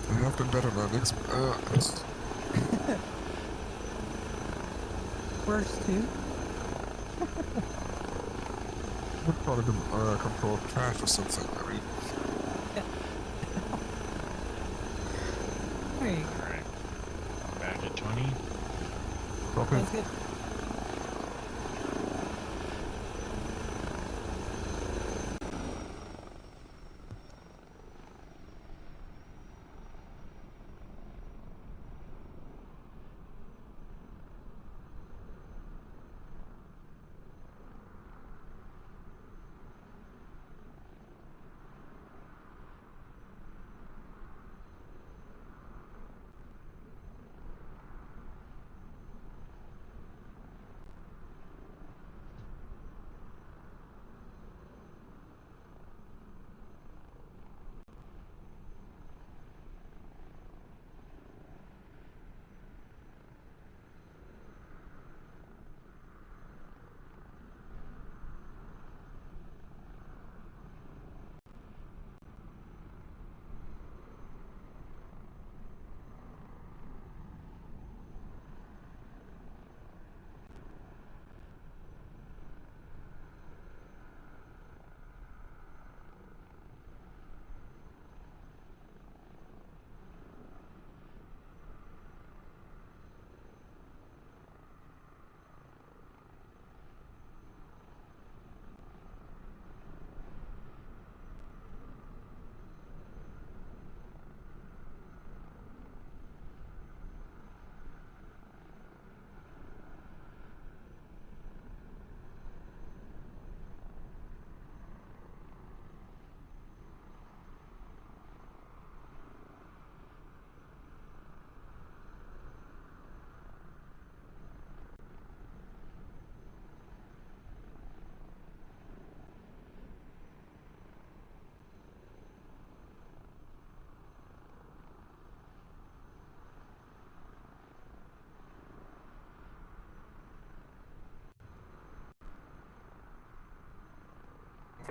There have been better landings. Worst too. Would probably been controlled crash or something. I mean, There you go. Alright. Back at 20. okay. That's good.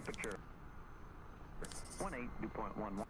Picture 18.11.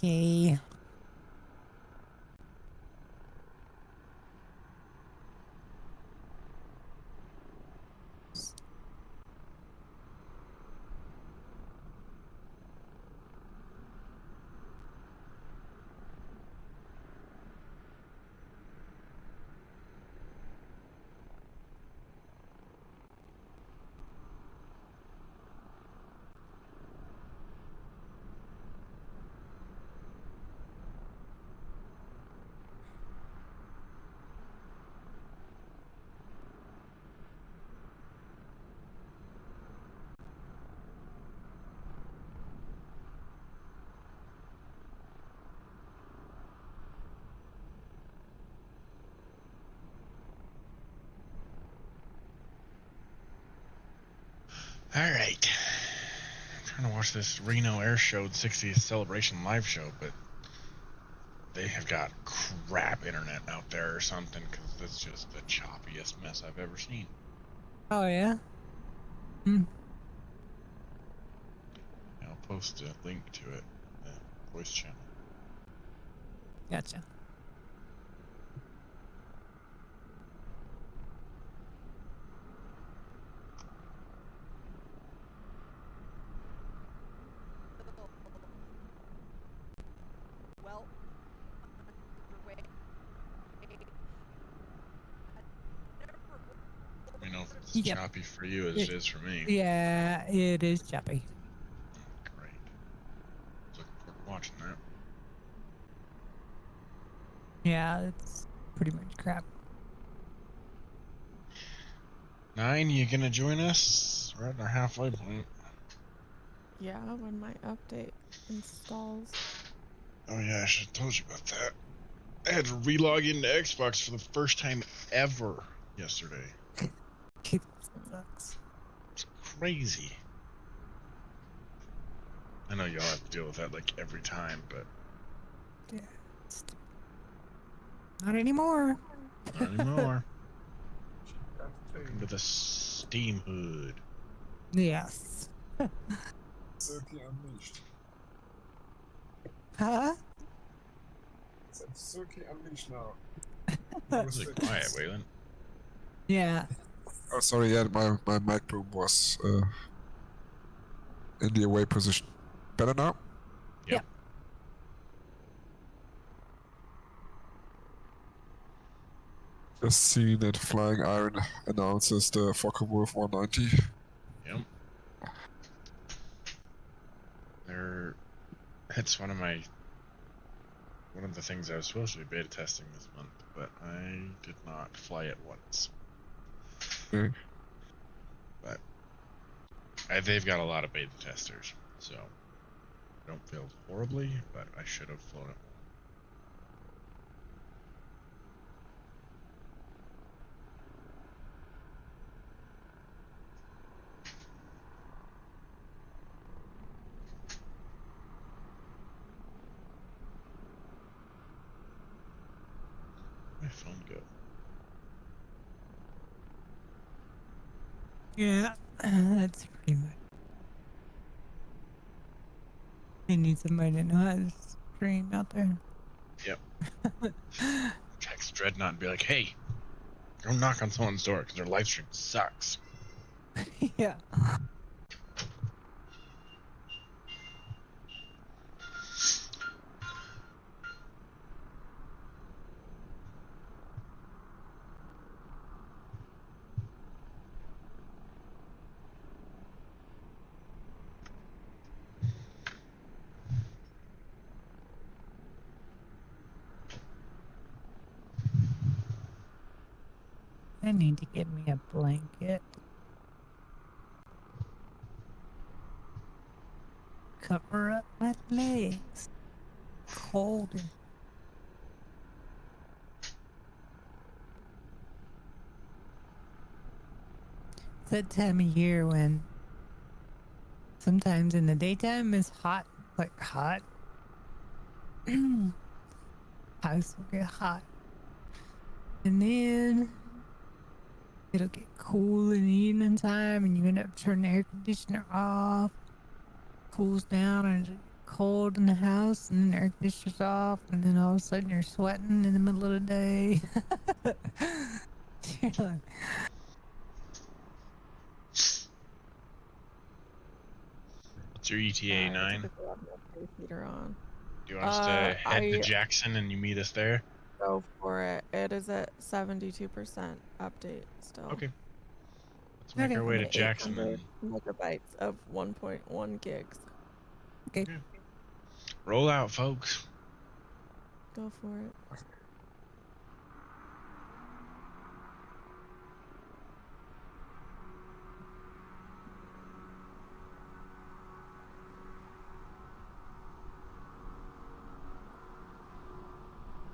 Okay. All right. I'm trying to watch this Reno Air Show 60th Celebration live show, but they have got crap internet out there or something, because that's just the choppiest mess I've ever seen. Oh, yeah? Hmm. I'll post a link to it, the voice channel. Gotcha. Well, Let me know if it's Yep. choppy for you as it is for me. Yeah, it is choppy. Great. Looking forward to watching that. Yeah, it's pretty much crap. 9, you gonna join us? We're at our halfway point. yeah, when my update installs. Oh yeah, I should have told you about that. I had to relog into Xbox for the first time ever yesterday. It sucks. It's crazy. I know y'all have to deal with that like every time, but Yeah. Not anymore. not anymore. Welcome to the Steam Hood. Yes. Silky Unleashed. Huh? It's Silky Unleashed now. Really quiet, Waylon. Yeah. Oh, sorry, yeah, my mic boom was in the away position. Better now? Yep. Just seen that Flying Iron announces the Focke-Wulf 190. Yep. It's one of the things I was supposed to be beta testing this month, but I did not fly it once. Okay. But they've got a lot of beta testers, so I don't feel horribly, but I should have flown it more. My phone go. Yeah. That's pretty much. I need somebody to know how to stream out there. Yep. Text Dreadnought and be like, hey, don't knock on someone's door because their live stream sucks. Yeah. I need to get me a blanket. Cover up my legs. Cold. It's that time of year when sometimes in the daytime it's hot, like hot. House will get hot. And then it'll get cool in the evening time and you end up turning the air conditioner off. Cools down and it's cold in the house and the air conditioner's off, and then all of a sudden you're sweating in the middle of the day. You're like, What's your ETA, I 9? typically have my space heater on. Do you want us to head to I Jackson and you meet us there? go for it. It is at 72% update still. Okay. Let's make Okay. our way to And Jackson 800 and megabytes of 1.1 gigs. okay. roll out, folks. Go for it.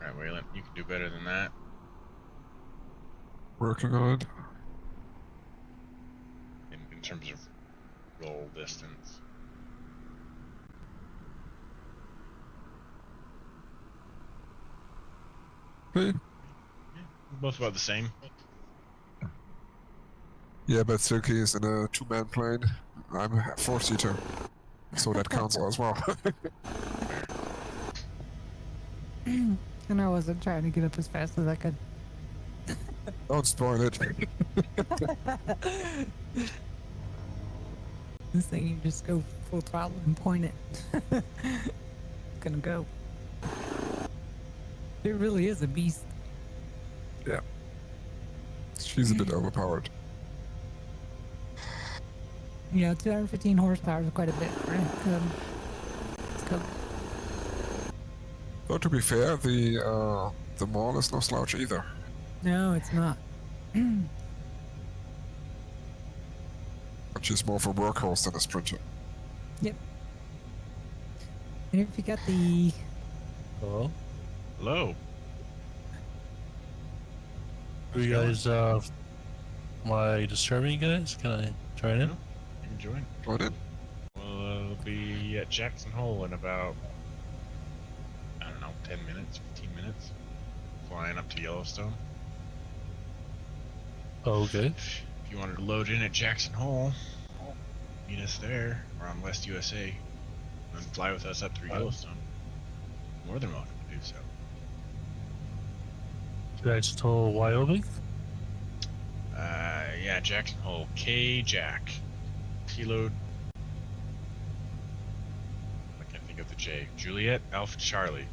Alright, Waylon, you can do better than that. Working on it. In terms of roll distance. Hey. Both about the same. Yeah, but Silky is in a two-man plane. I'm a four-seater. So that counts as well. And I wasn't trying to get up as fast as I could. Don't spoil it. This thing, you just go full throttle and point it. It's gonna go. It really is a beast. Yeah. She's a bit overpowered. You know, 215 horsepower is quite a bit for it. So, Though to be fair, the mall is no slouch either. no, it's not. But she's more of a workhorse than a sprinter. Yep. And if you got the Hello? Hello. Are you guys, am I disturbing you guys? Can I try it in? No. You can join. Join in. We'll be at Jackson Hole in about, I don't know, 10 minutes, 15 minutes. Flying up to Yellowstone. Oh, okay. If you wanted to load in at Jackson Hole, meet us there. We're on West USA. And fly with us up through Yellowstone. More than welcome to do so. Jackson Hole, Wyoming? Yeah, Jackson Hole. K-Jack. Kilo. I can't think of the J. Juliet, Alpha Charlie.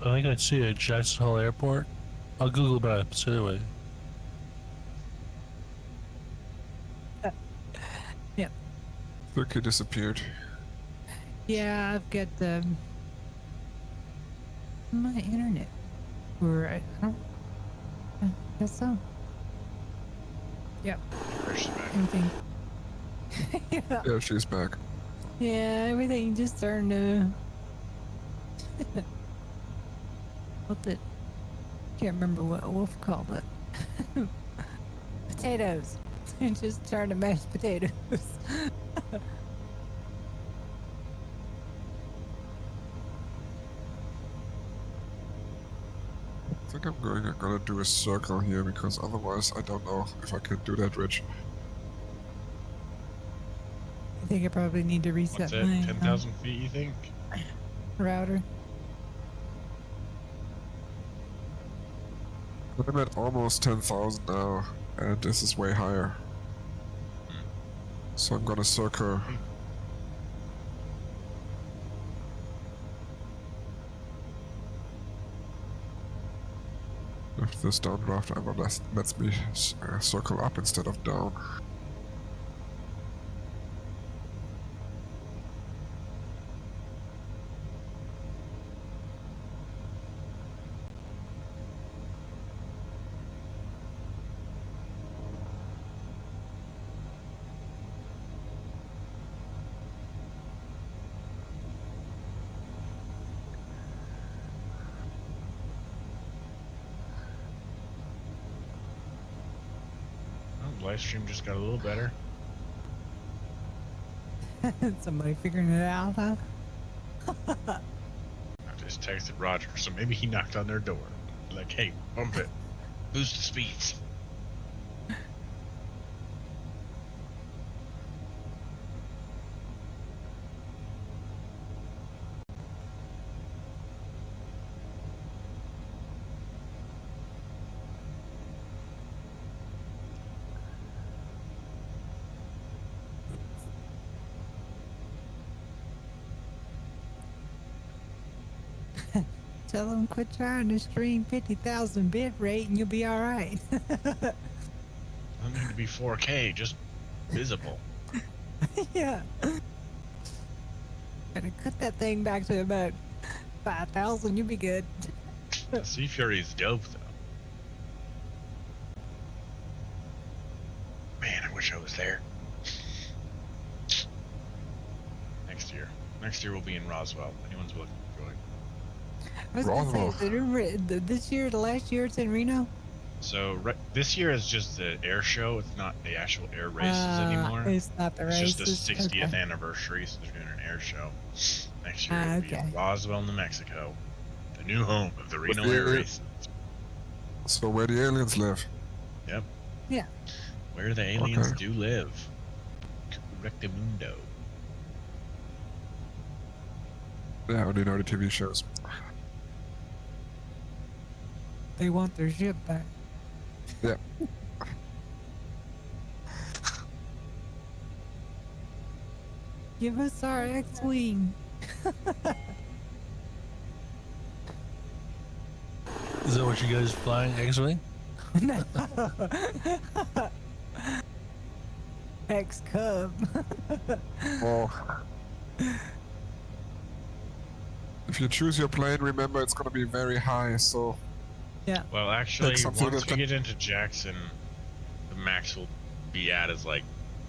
I think I see it at Jackson Hole Airport. I'll Google Maps anyway. Yep. Silky disappeared. Yeah, I've got my internet. Or I don't. I guess so. Yep. Where's she back? Everything. Yeah. Yeah, she's back. Yeah, everything just turned to. What the? Can't remember what Wolf called it. Potatoes. It just turned to mashed potatoes. I think I'm gonna do a circle here because otherwise I don't know if I can do that, Rich. I think I probably need to reset What's that? my 10,000 feet, you think? router. But I'm at almost 10,000 now, and this is way higher. So I'm gonna circle. If this downdraft ever lets me circle up instead of down. Oh, live stream just got a little better. Somebody figuring it out, huh? I just texted Roger, so maybe he knocked on their door. Like, hey, bump it. Boost the speeds. tell them quit trying to stream 50,000 bit rate and you'll be all right. Doesn't need to be 4K, just visible. Yeah. Gotta cut that thing back to about 5,000. You'll be good. The Sea Fury is dope, though. Man, I wish I was there. Next year we'll be in Roswell. If anyone's looking to join. I was gonna Roswell. say, this year, the last year, it's in Reno. So this year is just the air show. It's not the actual air races anymore. It's not the It's races. just the 60th Okay. anniversary, so they're doing an air show. Next year it'll be Okay. in Roswell, New Mexico, the new home of the Reno the Air air- Races. So where the aliens live. Yep. Yeah. Where the aliens Okay. do live. Correctamundo. Yeah, I only know the TV shows. They want their ship back. Yeah. Give us our X-wing. Is that what you guys flying, X-wing? No. X-Cub. Oh. If you choose your plane, remember it's gonna be very high, so Well, actually, Like something once that we the- get into Jackson, the max we'll be at is like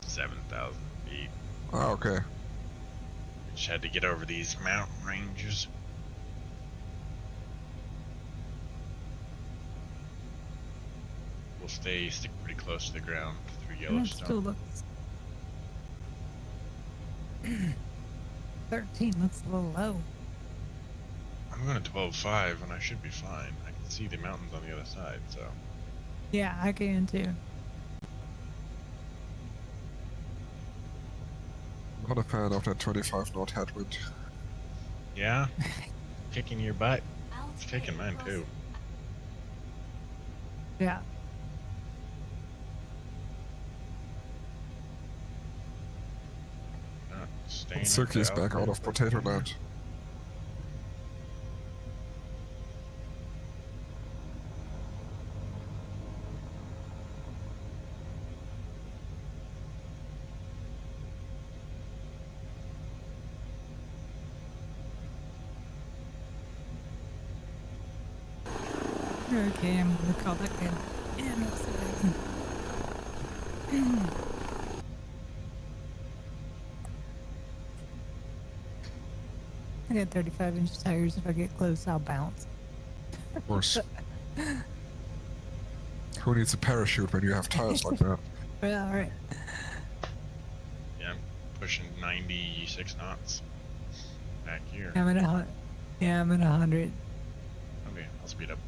7,000 feet. okay. We just had to get over these mountain ranges. We'll stick pretty close to the ground through That still Yellowstone. looks... 13 looks a little low. I'm going to 12.5 and I should be fine. I can see the mountains on the other side, so. Yeah, I can too. Not a fan of that 25 knot headwind. Yeah? Kicking your butt? It's kicking mine too. Yeah. Staying at Silky the is back out of outlook. Potato Land. Okay, I'm gonna call that good. Yeah, no, so I got 35-inch tires. If I get close, I'll bounce. Of course. Who needs a parachute when you have tires like that? Well, all right. Yeah, I'm pushing 96 knots back here. I'm at yeah, I'm at 100. Okay, I'll speed up.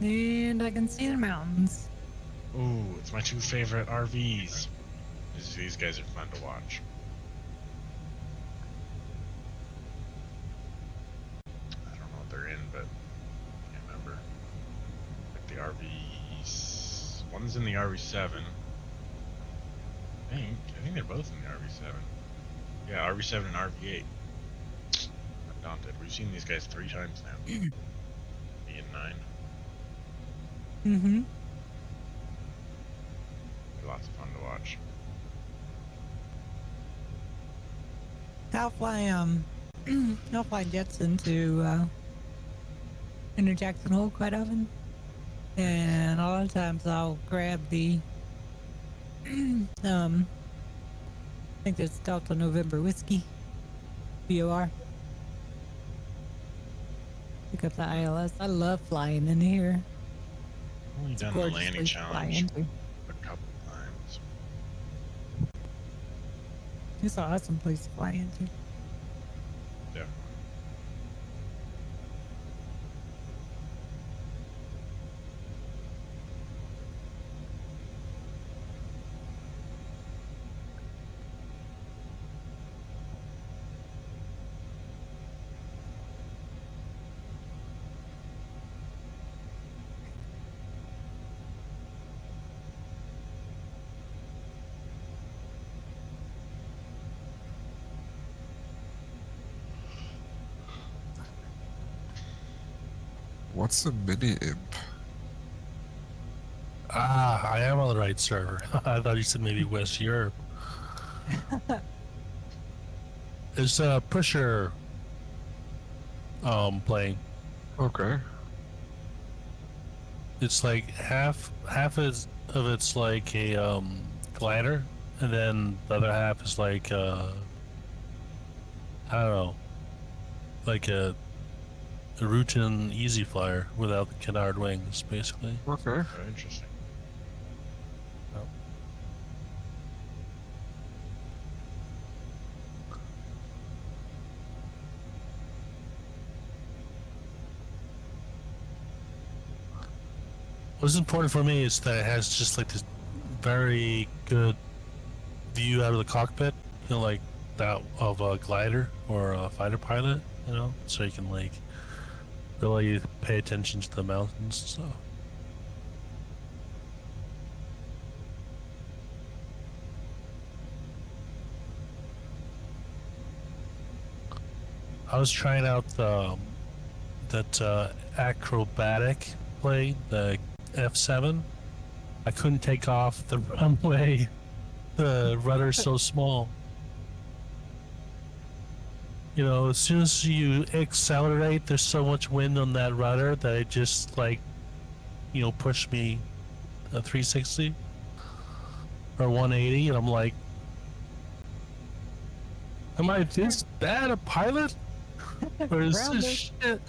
And I can see the mountains. Ooh, it's my two favorite RVs. These guys are fun to watch. I don't know what they're in, but I can't remember. Like the RVs. One's in the RV7. I think they're both in the RV7. Yeah, RV7 and RV8. I'm daunted. We've seen these guys 3 times now. 8 and 9. Mm-hmm. They're lots of fun to watch. I'll fly jets into Jackson Hole quite often. And a lot of times I'll grab the I think it's Delta November Whiskey. BOR. Pick up the ILS. I love flying in here. I've only It's done the gorgeous landing place to fly challenge into. a couple times. It's an awesome place to fly into. Definitely. What's a mini imp? Ah, I am on the right server. I thought you said maybe West Europe. It's a pusher plane. Okay. It's like half of it's like a glider, and then the other half is like I don't know, like a routine easy flyer without the canard wings, basically. Okay. Very interesting. What's important for me is that it has just like this very good view out of the cockpit, you know, like that of a glider or a fighter pilot, you know, so you can like really pay attention to the mountains and stuff. I was trying out that acrobatic plane, the F7. I couldn't take off the runway. The rudder's so small. You know, as soon as you accelerate, there's so much wind on that rudder that it just like, you know, pushed me a 360 or 180, and I'm like, am I this bad a pilot? Or is Grounded. this shit?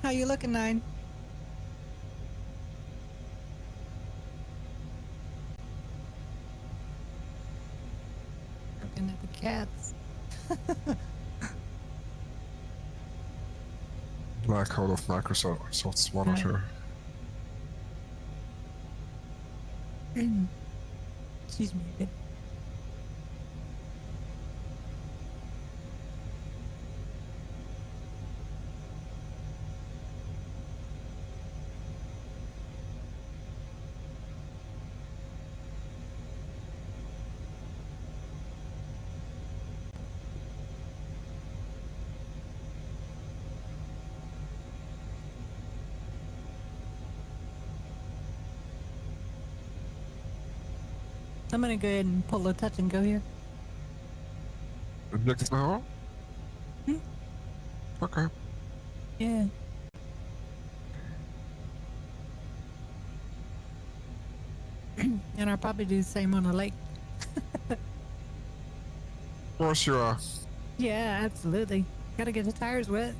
How you looking, Nine? Looking at the cats. Black hole of Microsoft's monitor. She's muted. I'm gonna go ahead and pull a touch and go here. Inject now? Hmm? Okay. Yeah. And I'll probably do the same on the lake. Of course you are. Yeah, absolutely. Gotta get the tires wet.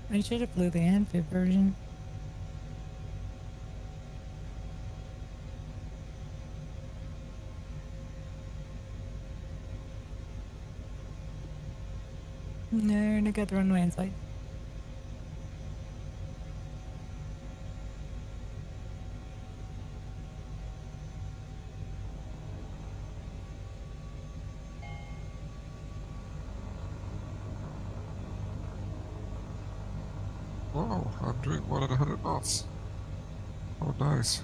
I should have flew the amphib version. No, I got the runway in sight. Wow, I'm doing more than 100 knots. Oh, nice.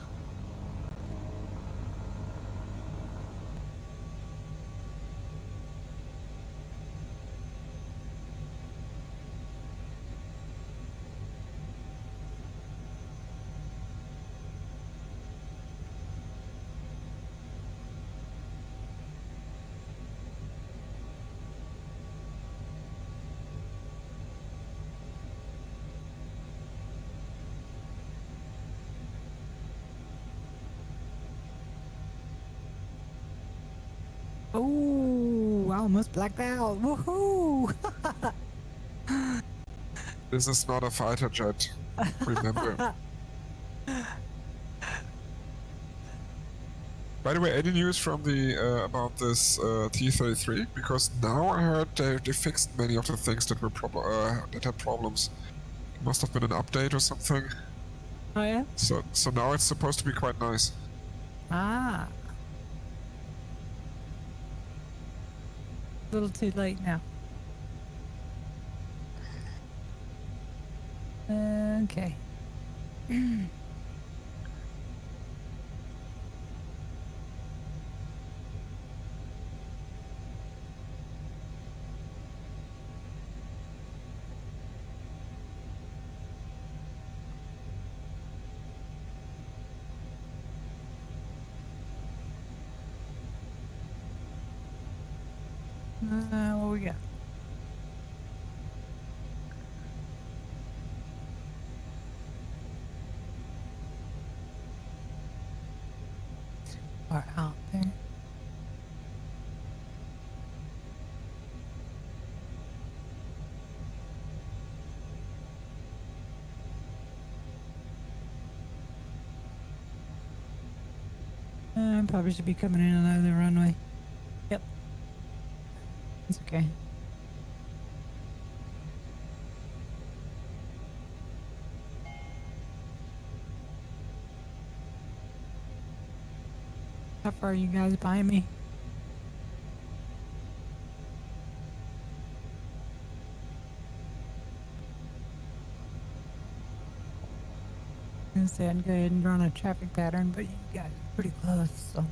Oh, I almost blacked out. Woohoo! This is not a fighter jet. Remember. By the way, any news from the about this T-33? Because now I heard they fixed many of the things that were that had problems. Must have been an update or something. Oh yeah. So now it's supposed to be quite nice. Ah. A little too late now. Okay. What we got? Far out there. Probably should be coming in and out of the runway. Yep. It's okay. How far are you guys behind me? I was gonna say I'd go ahead and run a traffic pattern, but you guys are pretty close, so.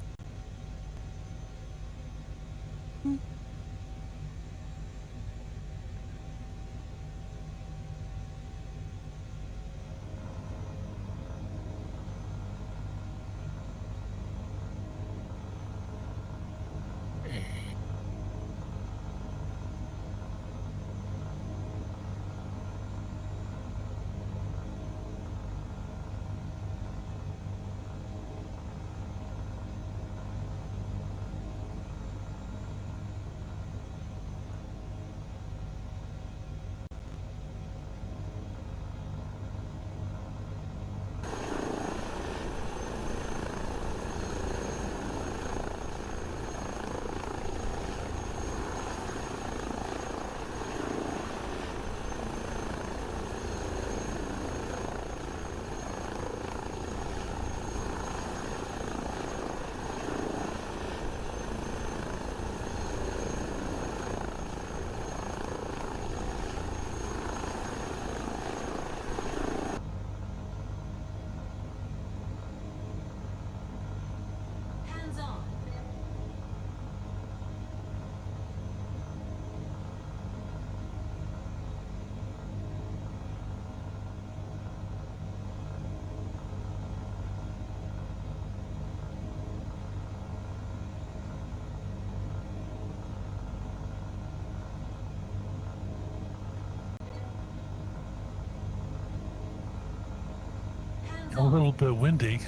A little bit windy.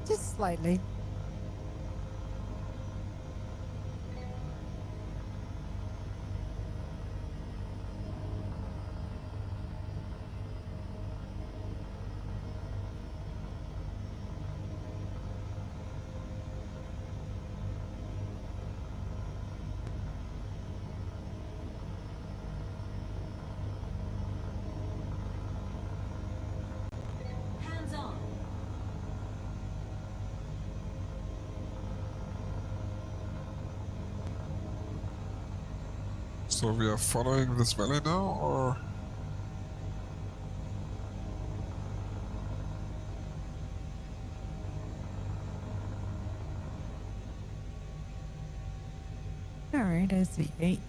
Just slightly. So we are following this valley now, or? Alright, I see 8.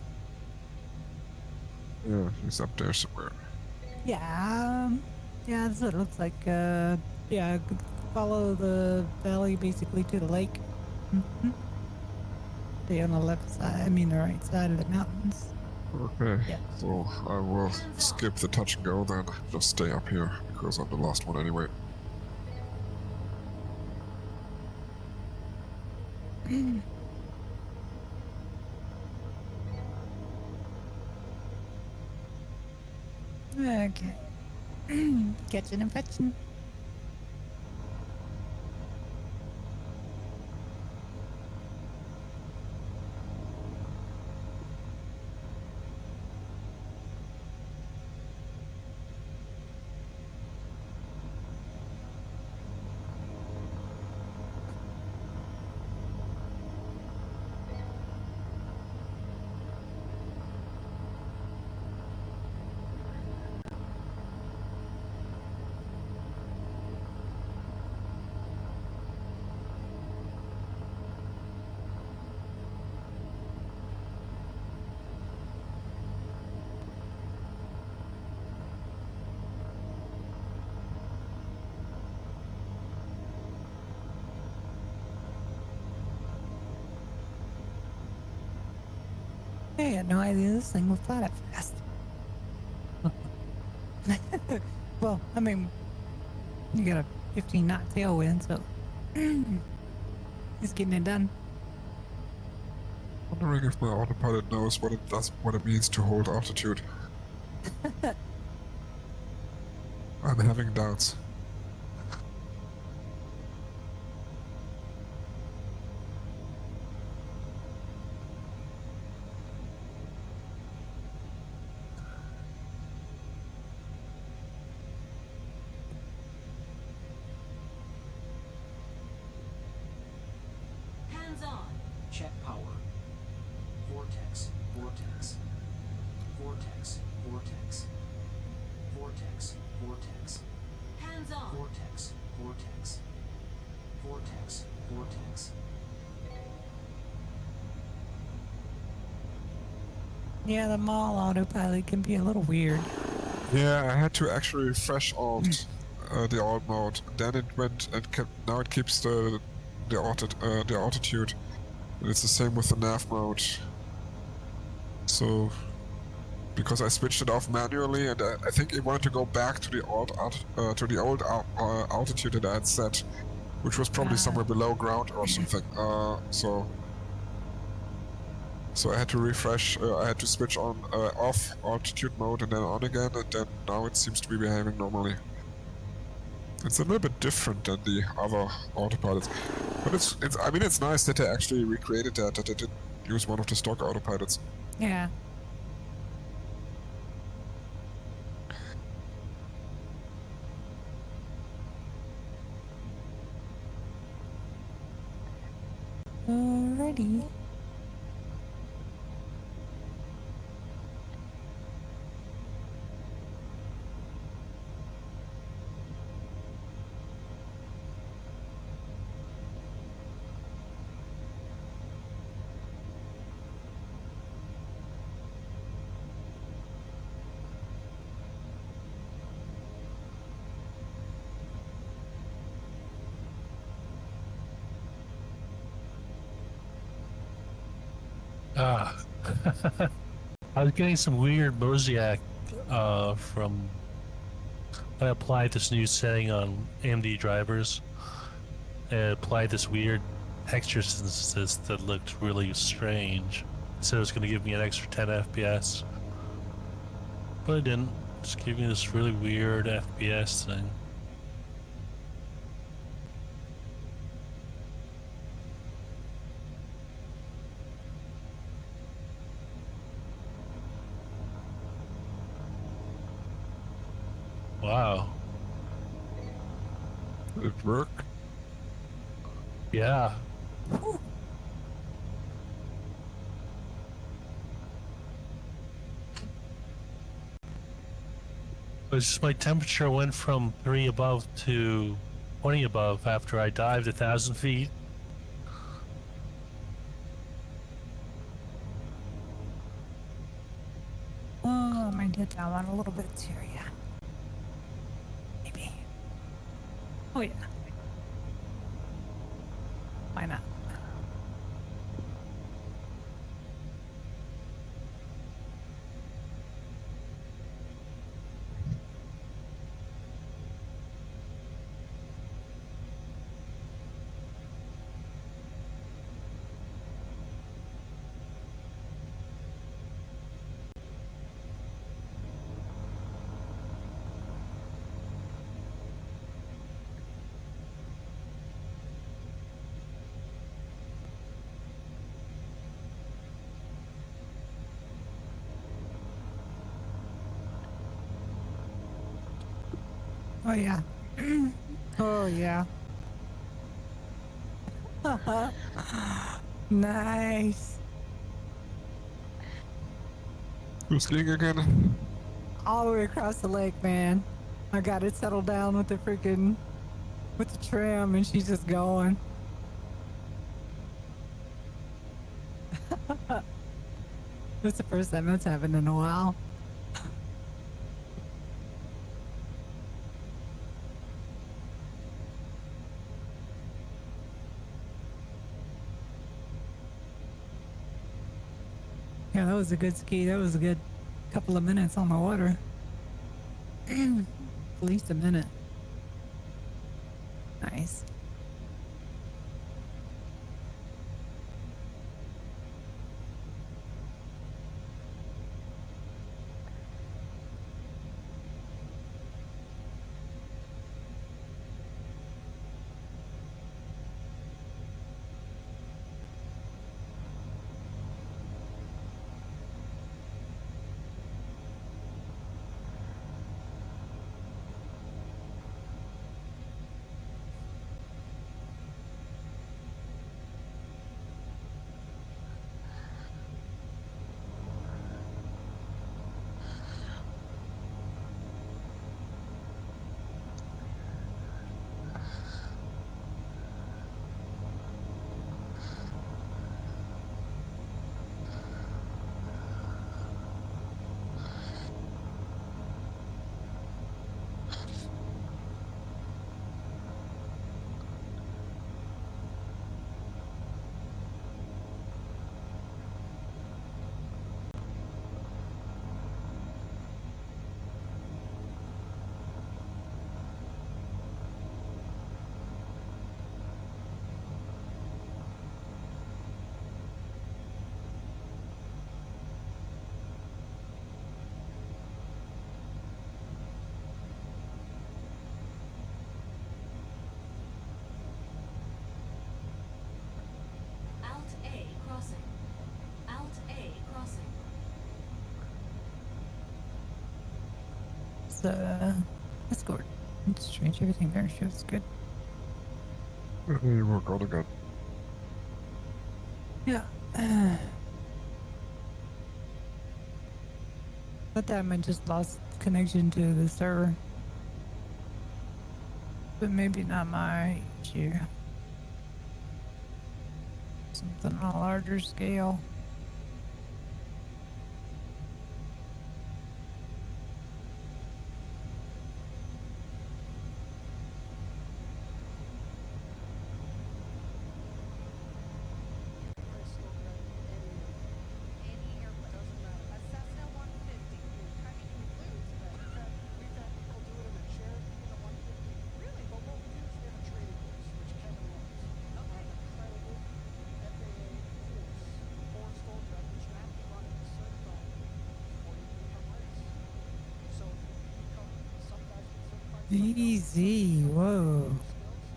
Yeah, he's up there somewhere. Yeah, yeah, that's what it looks like. Yeah, follow the valley basically to the lake. Mm-hmm. Stay on the left side, I mean the right side of the mountains. Okay, Yeah. so I will skip the touch and go then. Just stay up here, because I'm the last one anyway. Okay. Catching and fetching. I had no idea this thing would fly that fast. Well, I mean, you got a 15 knot tailwind, so he's getting it done. Wondering if my autopilot knows what it means to hold altitude. I'm having doubts. Hands on. Check power. Vortex. Vortex. Vortex. Vortex. Vortex. Vortex. Hands on. Vortex. Vortex. Vortex. Vortex. Yeah, the mall autopilot can be a little weird. Yeah, I had to actually refresh alt the alt mode. Then it went and kept. Now it keeps the altitude. And it's the same with the nav mode. So because I switched it off manually, and I think it wanted to go back to the old altitude that I had set, which was probably somewhere below ground or something. So I had to refresh. I had to switch on off altitude mode and then on again, and then now it seems to be behaving normally. It's a little bit different than the other autopilots, but it's. I mean, it's nice that they actually recreated that they didn't use one of the stock autopilots. Yeah. Alrighty. Ah. I was getting some weird mosaic from I applied this new setting on AMD drivers. It applied this weird texture synthesis that looked really strange. It said it was going to give me an extra 10 FPS, but it didn't. Just gave me this really weird FPS thing. Wow. Did it work? Yeah. It was just my temperature went from 3 above to 20 above after I dived 1,000 feet. Oh, I might get that one a little bit too, yeah. Maybe. Oh, yeah. Why not? Oh, yeah. Oh, yeah. Nice. Who's skiing again? All the way across the lake, man. I got it settled down with the freaking, with the tram, and she's just going. That's the first time that's happened in a while. Yeah, that was a good ski. That was a good couple of minutes on the water. At least a minute. Nice. Alt A crossing. Alt A crossing. So, that's good. It's strange. Everything there shows good. You were going again. Yeah. That time I just lost connection to the server. But maybe not my issue. Something on a larger scale. Any airplane, doesn't matter. A Cessna 150. I mean, you would lose, but we've had people do it in a Cherokee and a 150. Really? But what we do is we have a trading course, which Kevin runs. Okay. Incredible FAA course. Forrest told you that you have to run it to certify before you can become race. So if you become, some guys get certified, some don't. Easy. Whoa. Skills,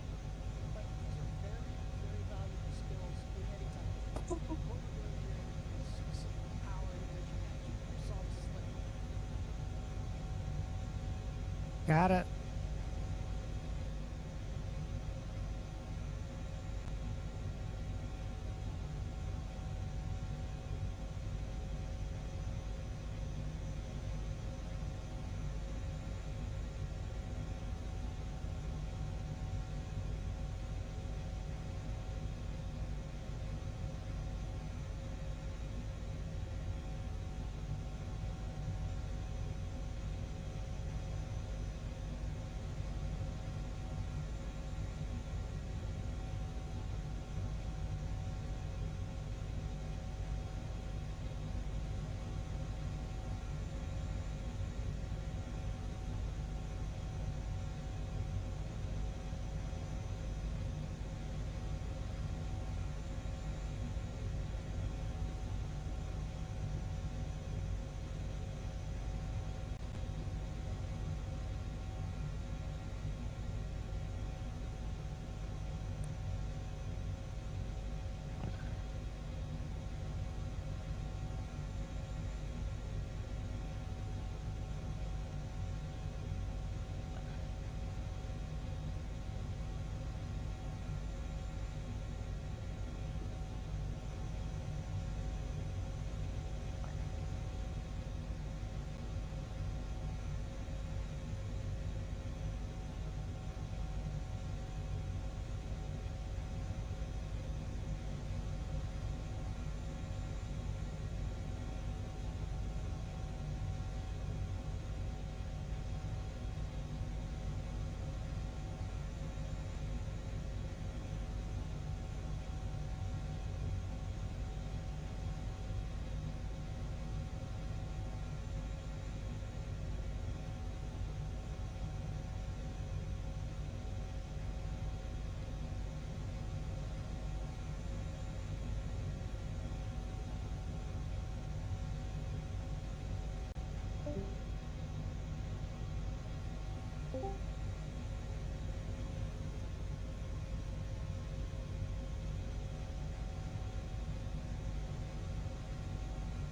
but these are very, very valuable skills in any type of field. What we're doing here is specifically power and energy management. You saw the slip. Got it.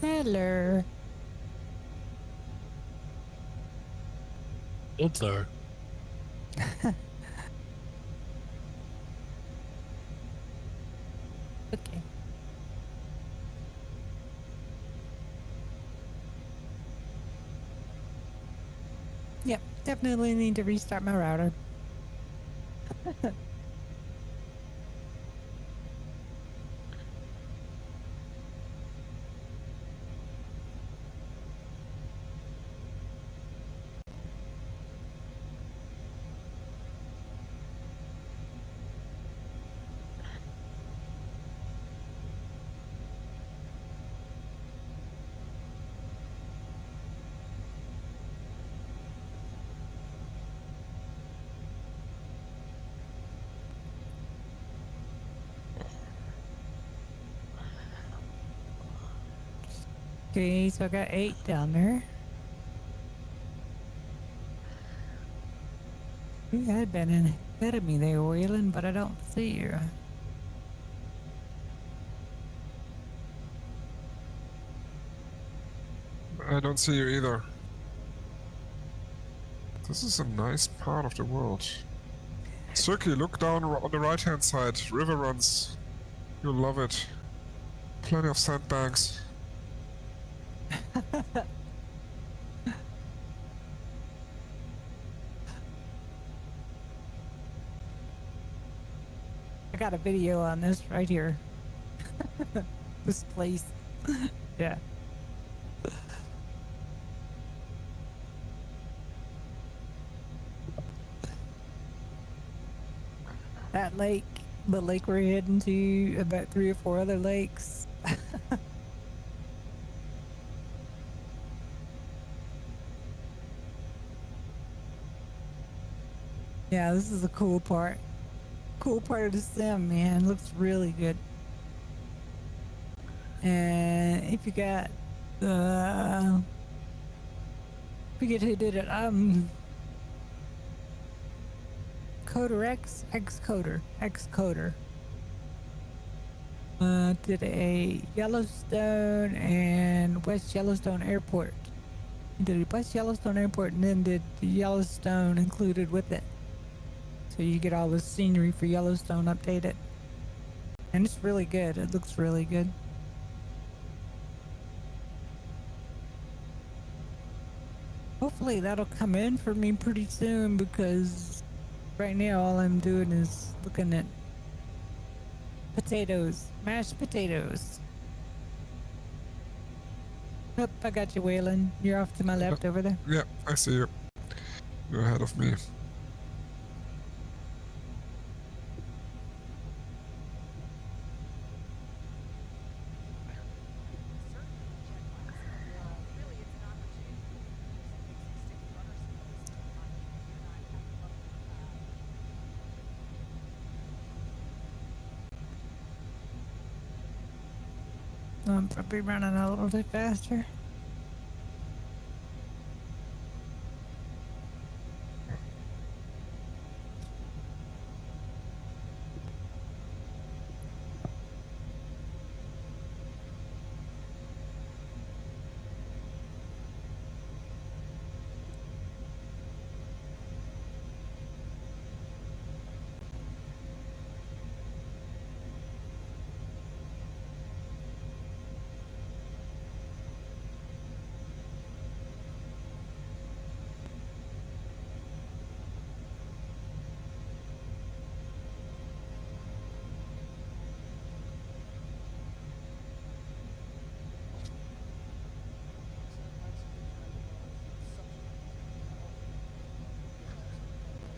Hello. Hitler. Okay. Yep, definitely need to restart my router. Okay, so I got 8 down there. You had been ahead of me there, Waylon, but I don't see you. I don't see you either. This is a nice part of the world. Cirky, look down on the right-hand side. River runs. You'll love it. Plenty of sandbanks. I got a video on this right here. This place. Yeah. That lake, the lake we're heading to, about 3 or 4 other lakes. Yeah, this is a cool part. Cool part of the sim, man. Looks really good. And if you got forget who did it. Coder Xcoder did a Yellowstone and West Yellowstone Airport. He did a West Yellowstone Airport and then did the Yellowstone included with it. So you get all the scenery for Yellowstone updated. And it's really good. It looks really good. Hopefully that'll come in for me pretty soon because right now all I'm doing is looking at potatoes, mashed potatoes. Yep, I got you, Waylon. You're off to my left over there. Yeah, I see you. You're ahead of me. Really, it's an opportunity to make some sticky runner skills. You and I have a I'm probably running a little bit faster.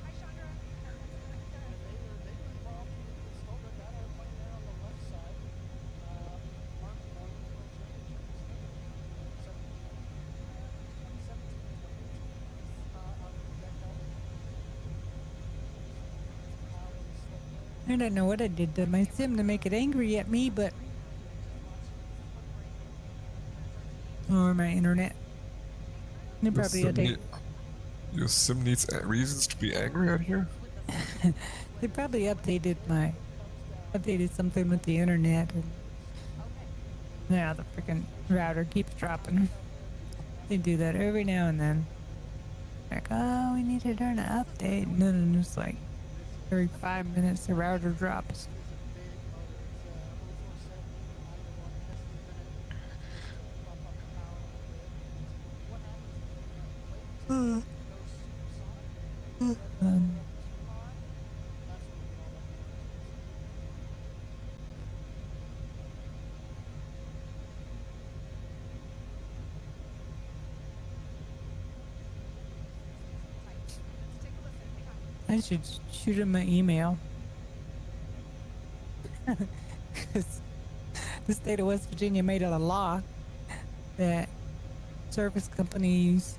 Hi, Chandra. And they were involved in this whole data right there on the left side. Mark won the World Championship in 2017 out of the deck out. I don't know what I did to my sim to make it angry at me, but or my internet. They Your probably sim, update. your sim needs reasons to be angry at you? They probably updated something with the internet, and Now the freaking router keeps dropping. They do that every now and then. Like, oh, we need to turn an update. And then it's like every 5 minutes the router drops. I should shoot him an email. Because the state of West Virginia made it a law that service companies,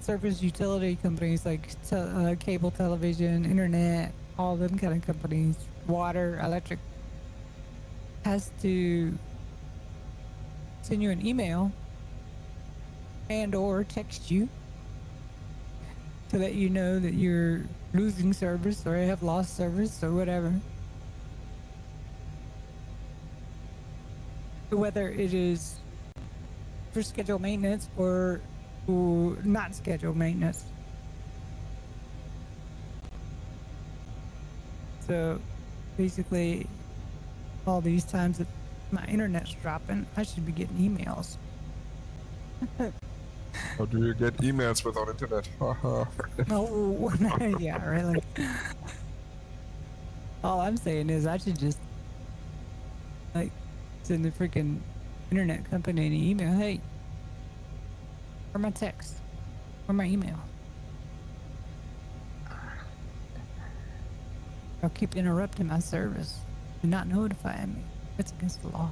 service utility companies like cable television, internet, all them kind of companies, water, electric, has to send you an email and or text you to let you know that you're losing service or have lost service or whatever. Whether it is for scheduled maintenance or not scheduled maintenance. So basically, all these times that my internet's dropping, I should be getting emails. How do you get emails without internet? Oh, yeah, really. All I'm saying is I should just like send the freaking internet company an email. Hey, or my text, or my email. I'll keep interrupting my service and not notifying me. It's against the law.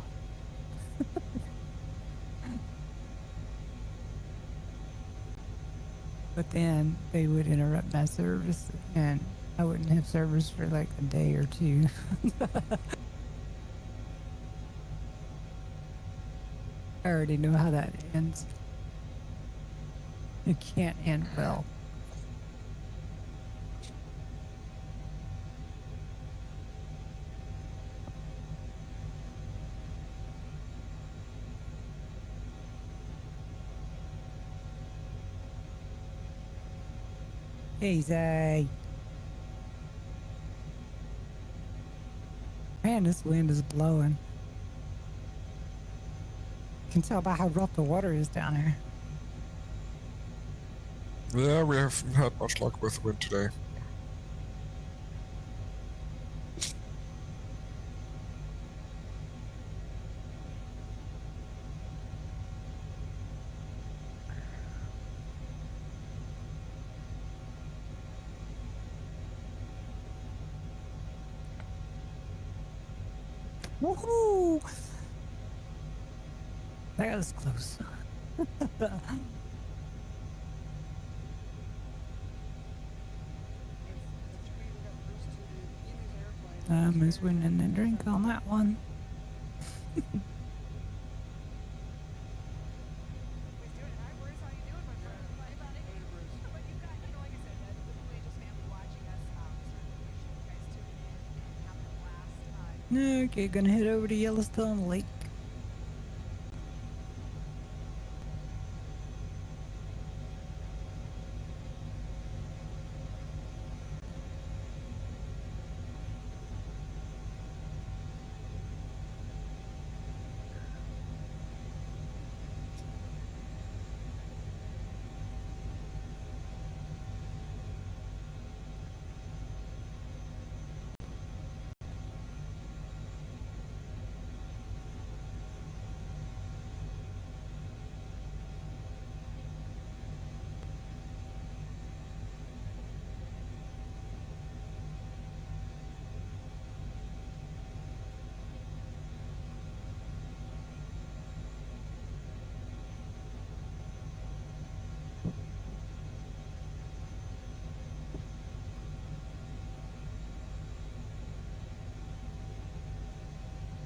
But then they would interrupt my service and I wouldn't have service for like a day or two. I already know how that ends. It can't end well. Easy. Man, this wind is blowing. You can tell by how rough the water is down here. Yeah, we haven't had much luck with wind today. Woohoo! That was close. I'm just winning a drink on that one. Okay, gonna head over to Yellowstone Lake.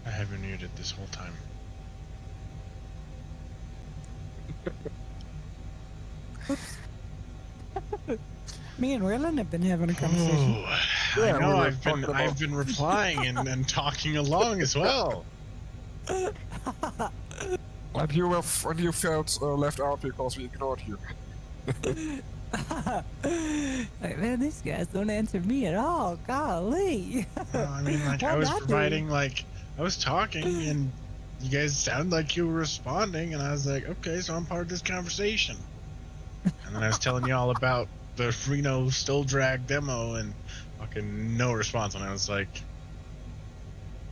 I have been muted this whole time. Me and Waylon have been having a conversation. Oh, Yeah, I know. we were I've talking been about- replying and talking along as well. And you felt left out because we ignored you. Like, man, these guys don't answer me at all. Golly. Well, I mean, like, I What was not doing? providing, like, I was talking, and you guys sounded like you were responding, and I was like, okay, so I'm part of this conversation. And then I was telling you all about the Reno Still Drag demo, and fucking no response. And I was like,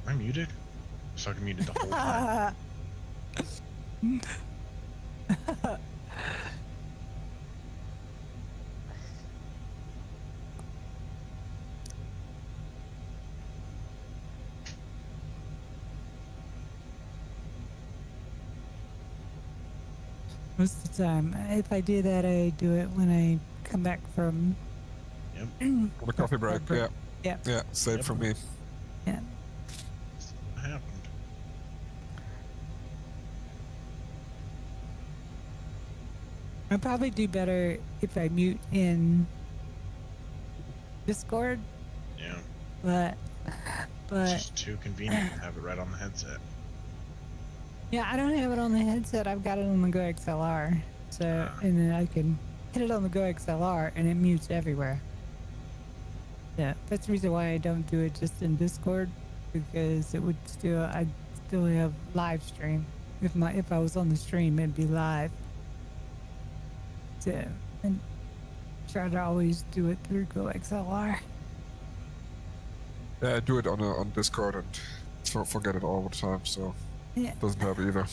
am I muted? I was fucking muted the whole time. Most of the time, if I do that, I do it when I come back from Yep. On the coffee break, yeah. Yeah. Yeah, same Yep. for me. Yeah. What happened? I'd probably do better if I mute in Discord, Yeah. but It's just too convenient to have it right on the headset. yeah, I don't have it on the headset. I've got it on the Go XLR, so and then I can hit it on the Go XLR and it mutes everywhere. Yeah, that's the reason why I don't do it just in Discord, because it would I'd still have live stream. If I was on the stream, it'd be live. So, and try to always do it through Go XLR. Yeah, I do it on Discord and forget it all the time, so Yeah. it doesn't help either.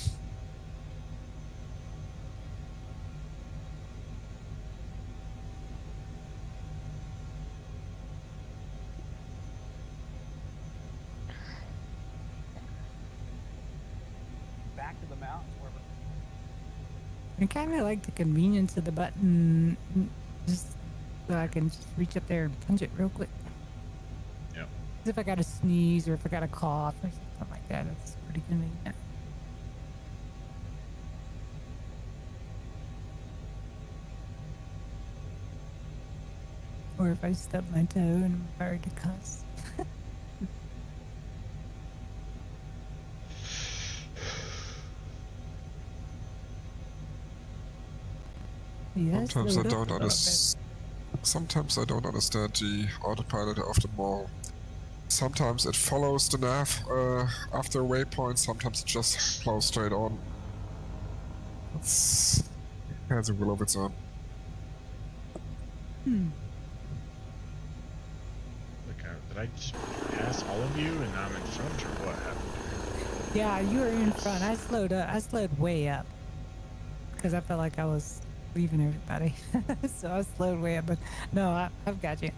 Back to the mountains where I kind of like the convenience of the button, just so I can just reach up there and punch it real quick. Yep. 'Cause if I got to sneeze or if I got a cough or something like that, it's pretty convenient. Or if I stub my toe and I'm hard to cuss. Yes, Sometimes I load up don't a little bit. Sometimes I don't understand the autopilot of the mall. Sometimes it follows the nav after a waypoint, sometimes it just plows straight on. It has a will of its own. Look, did I just pass all of you and now I'm in front, or what happened? Yeah, you were in front. I slowed up. I slowed way up because I felt like I was leaving everybody. So I slowed way up. But no, I've got you.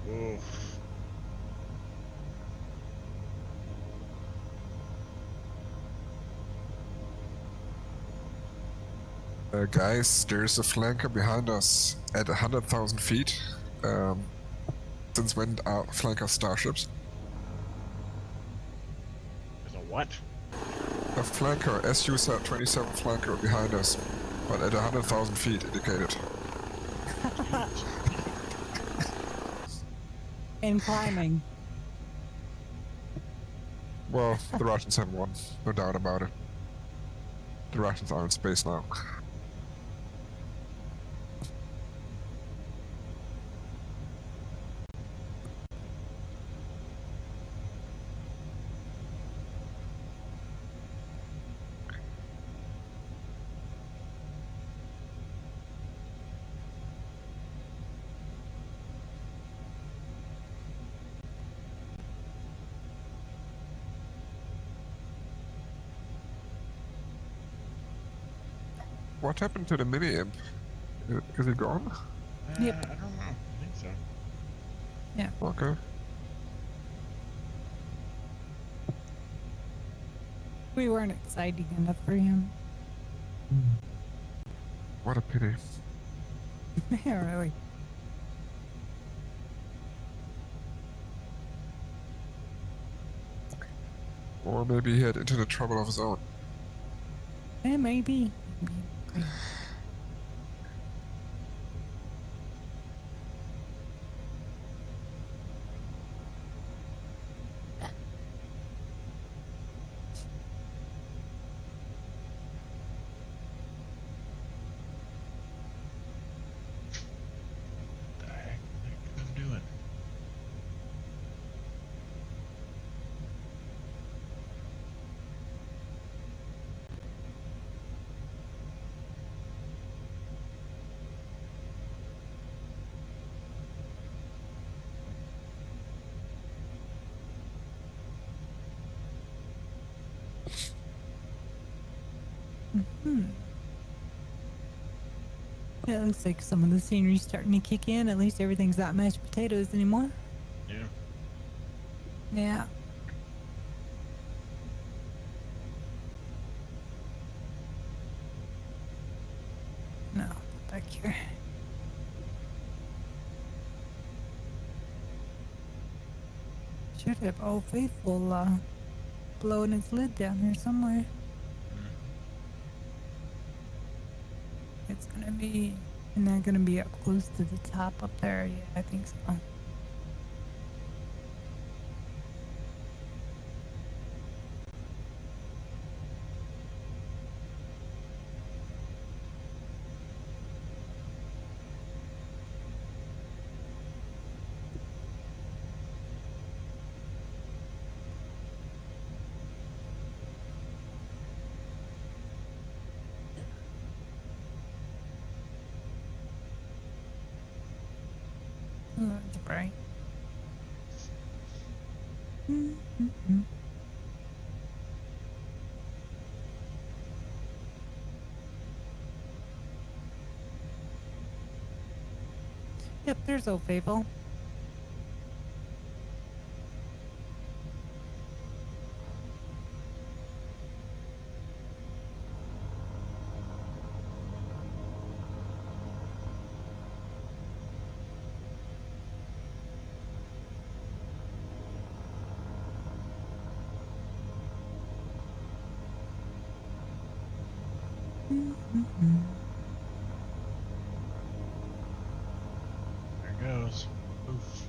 Oof. Guys, there's a flanker behind us at 100,000 feet. Since when are flankers starships? There's a what? A flanker, SU-27 flanker behind us, but at 100,000 feet indicated. And climbing. Well, the Russians have won, no doubt about it. The Russians are in space now. What happened to the mini-imp? Is he gone? Yep. I don't know. I think so. Yeah. Okay. We weren't exciting enough for him. What a pity. Yeah, really. Or maybe he had internet trouble of his own. Maybe. Maybe. What the heck am I doing? Hmm. Yeah, it looks like some of the scenery's starting to kick in. At least everything's not mashed potatoes anymore. Yeah. Yeah. No, back here. Should have Old Faithful blowing its lid down here somewhere. It's gonna be, and not gonna be up close to the top up there. Yeah, I think so. Oh, that's bright. Mm-hmm. Yep, there's Old Faithful. Mm-hmm. There it goes. Oof.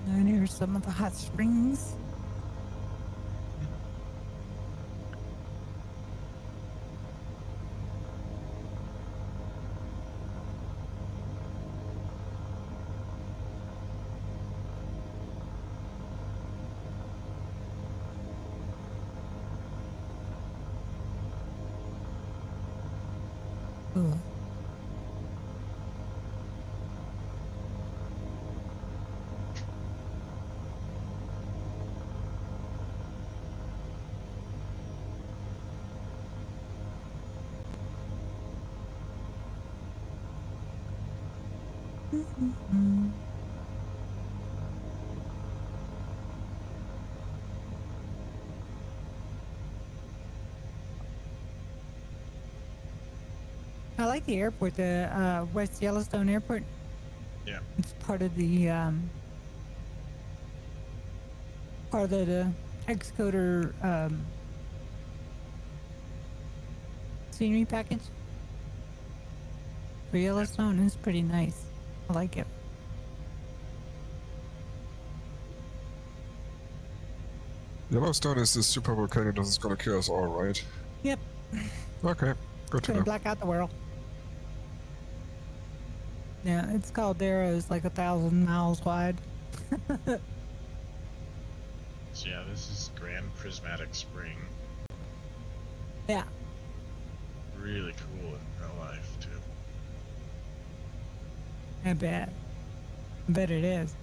And here's some of the hot springs. Ugh. Mm-hmm. I like the airport, the West Yellowstone Airport. Yeah. It's part of the Excoder scenery package for Yellowstone. It's pretty nice. I like it. Yellowstone is this super volcano that's gonna kill us all, right? Yep. Okay, good to Gonna know. black out the world. Yeah, it's called Darrow. It's like 1,000 miles wide. So yeah, this is Grand Prismatic Spring. Yeah. Really cool in real life too. I bet. I bet it is.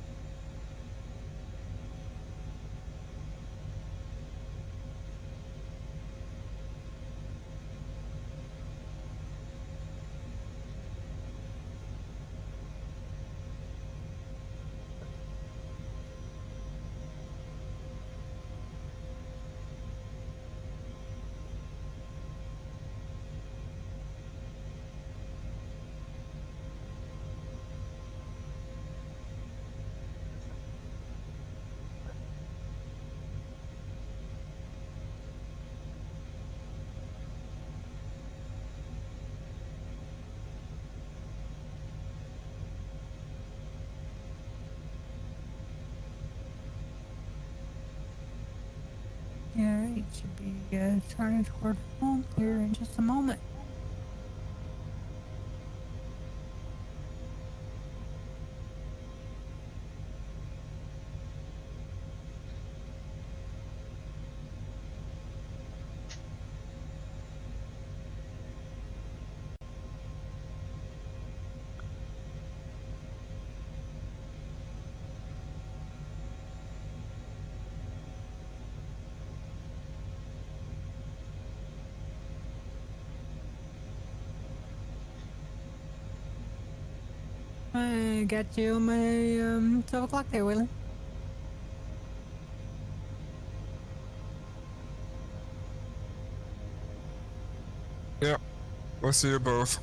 should be turning toward home here in just a moment. I got you on my 12 o'clock there, Willie. Yeah, we'll see you both.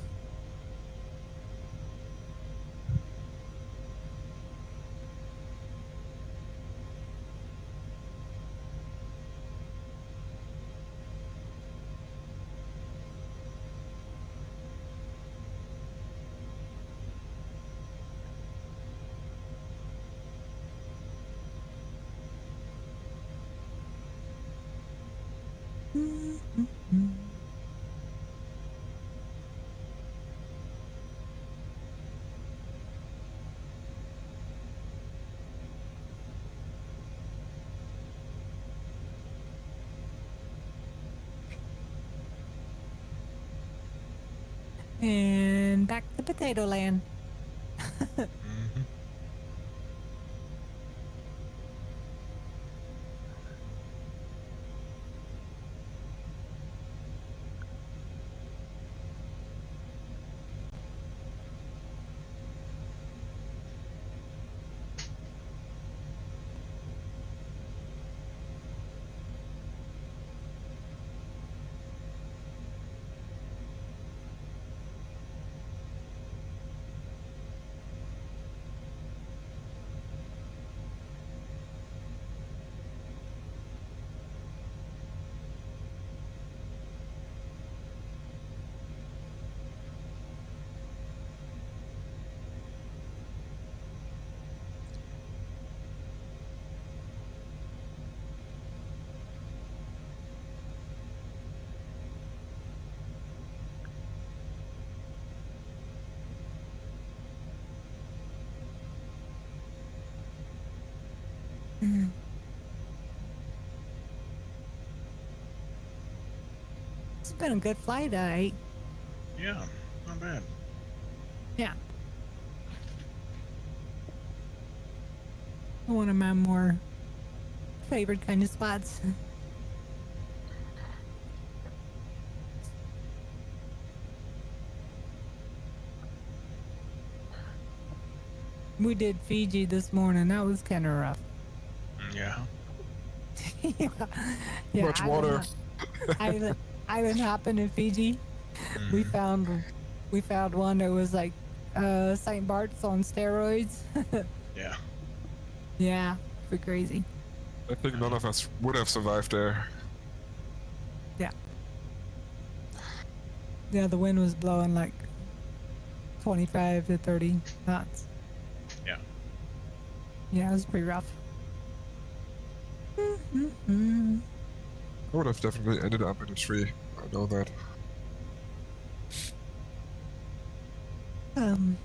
And back to potato land. Mm-hmm. It's been a good flight, Yeah, not bad. Yeah. One of my more favorite kind of spots. We did Fiji this morning. That was kind of rough. Yeah. yeah. Yeah, Much water. Island hopping in Fiji. We Mhm. found one that was like St. Bart's on steroids. Yeah. Yeah, pretty crazy. I think none of us would have survived there. Yeah. Yeah, the wind was blowing like 25 to 30 knots. Yeah. Yeah, it was pretty rough. I would have definitely ended up in a tree. I know that. Um,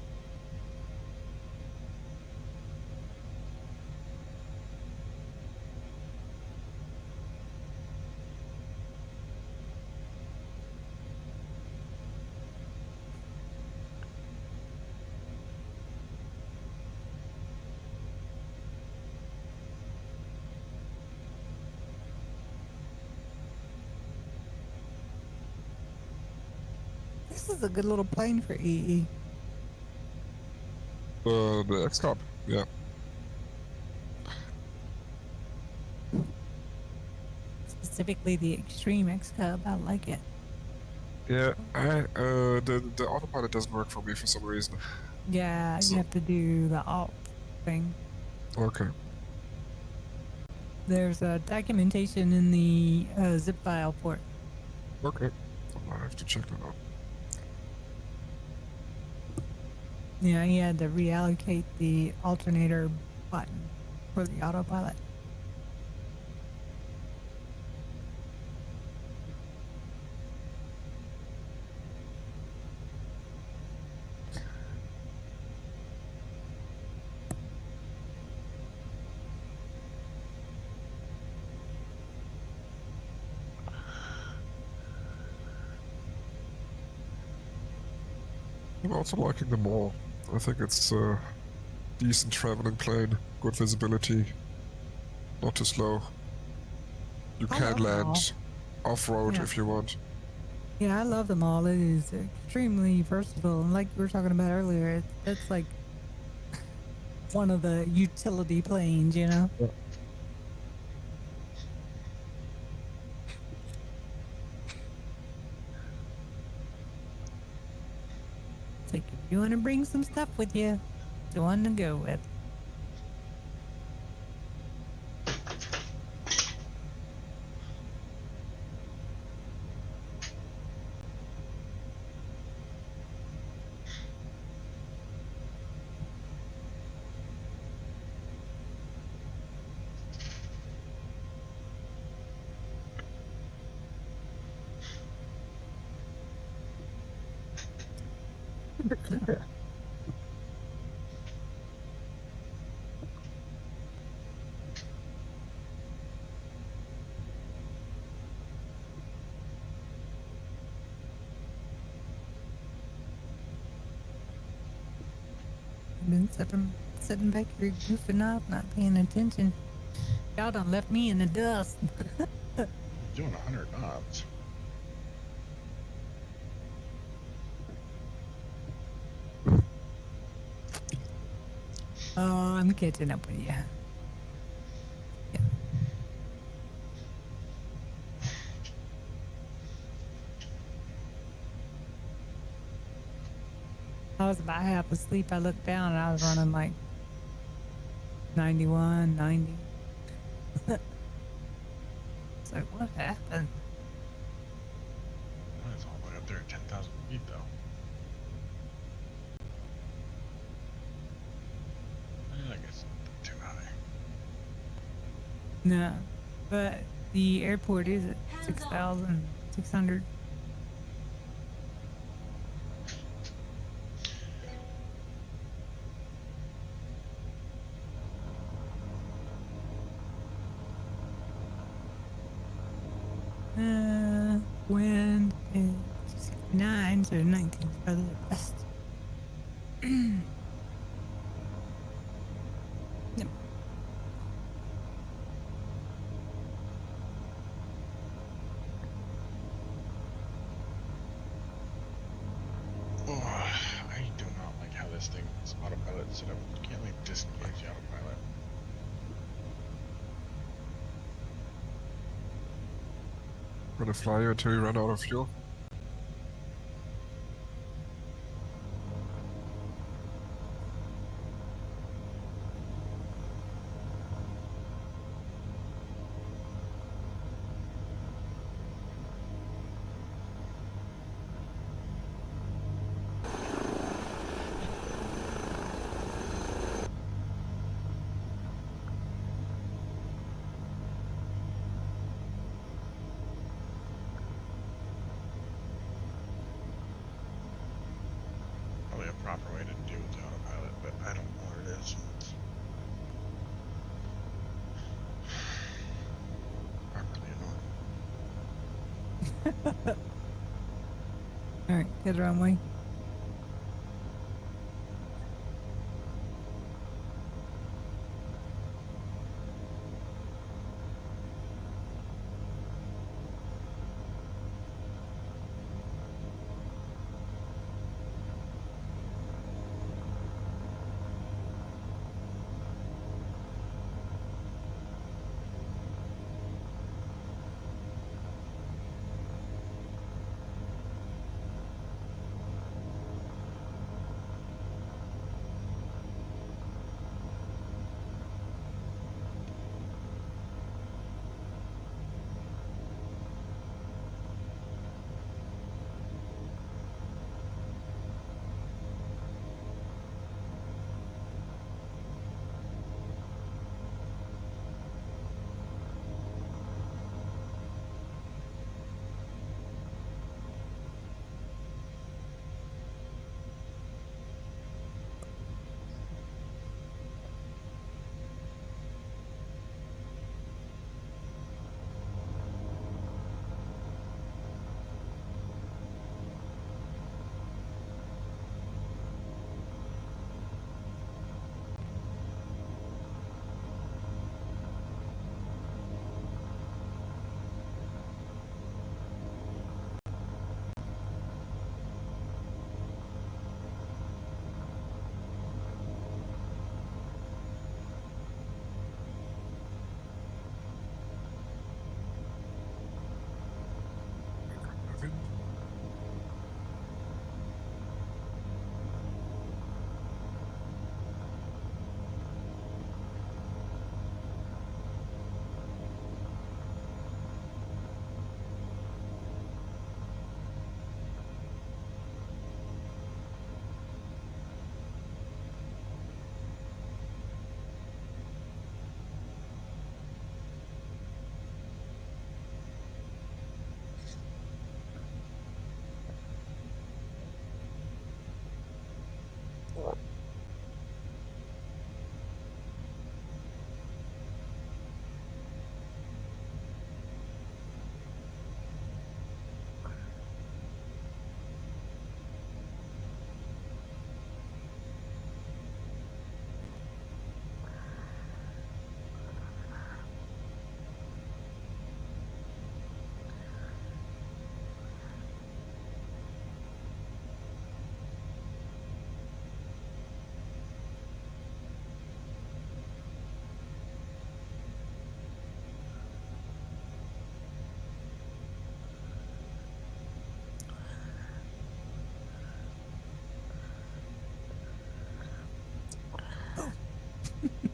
this is a good little plane for EE. The X-Cup, yeah. Specifically the Extreme X Cub. I like it. Yeah, the autopilot doesn't work for me for some reason. Yeah, So- you have to do the alt thing. Okay. There's a documentation in the zip file for it. Okay. I'll have to check that out. Yeah, he had to reallocate the alternator button for the autopilot. I'm also liking them all. I think it's a decent traveling plane, good visibility, not too slow. You I can love them all. land off-road Yeah. if you want. Yeah, I love them all. It is extremely versatile, and like we were talking about earlier, it's like one of the utility planes, you know. Yeah. It's like if you want to bring some stuff with you, it's the one to go with. I've been sitting back here goofing off, not paying attention. Y'all done left me in the dust. Doing 100 knots. Oh, I'm catching up with you. Yeah. I was about half asleep. I looked down and I was running like 91, 90. It's like, what happened? It's all the way up there at 10,000 feet, though. I guess not too high. No, but the airport is at 6,600. Wind is 9, so 19 is probably the best. Yep. Oh, I do not like how this thing is autopilot set up. You can't like disengage the autopilot. Gonna fly you until you run out of fuel. Probably a proper way to do with the autopilot, but I don't know what it is. It's properly annoying. All right, get runway.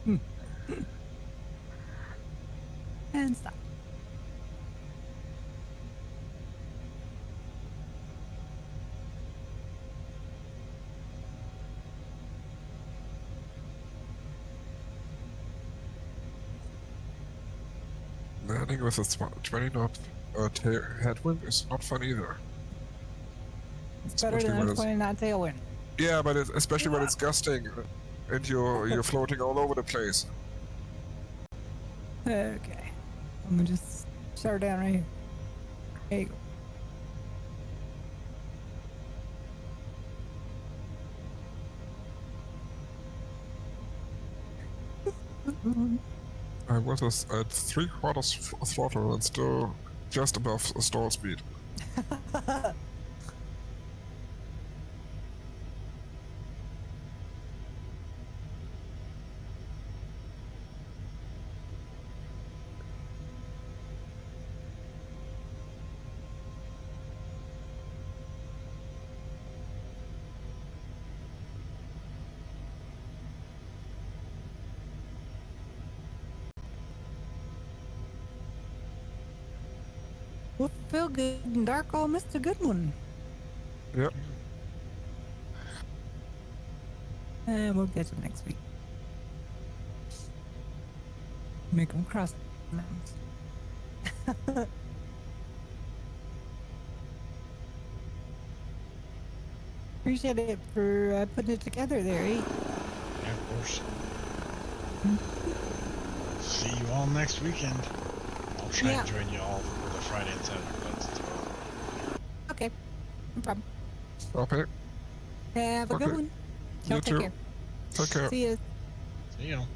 And stop. Landing with a 20 knot headwind is not fun either. It's better Especially than when a it's 20 knot tailwind. yeah, but especially when it's gusting and you're floating all over the place. Okay. I'm gonna just shut her down right here. There you go. I was at 3/4 throttle and still just above stall speed. Well, feel good and dark all missed a good one. Yep. And we'll catch them next week. Make them cross the mountains. Appreciate it for putting it together there, eh? Yeah, of course. See you all next weekend. I'll try and join you all for the Friday and Saturday clubs as well. Okay. No problem. Okay. Have a good Okay. one. You Y'all take too. care. Take care. See ya. See you.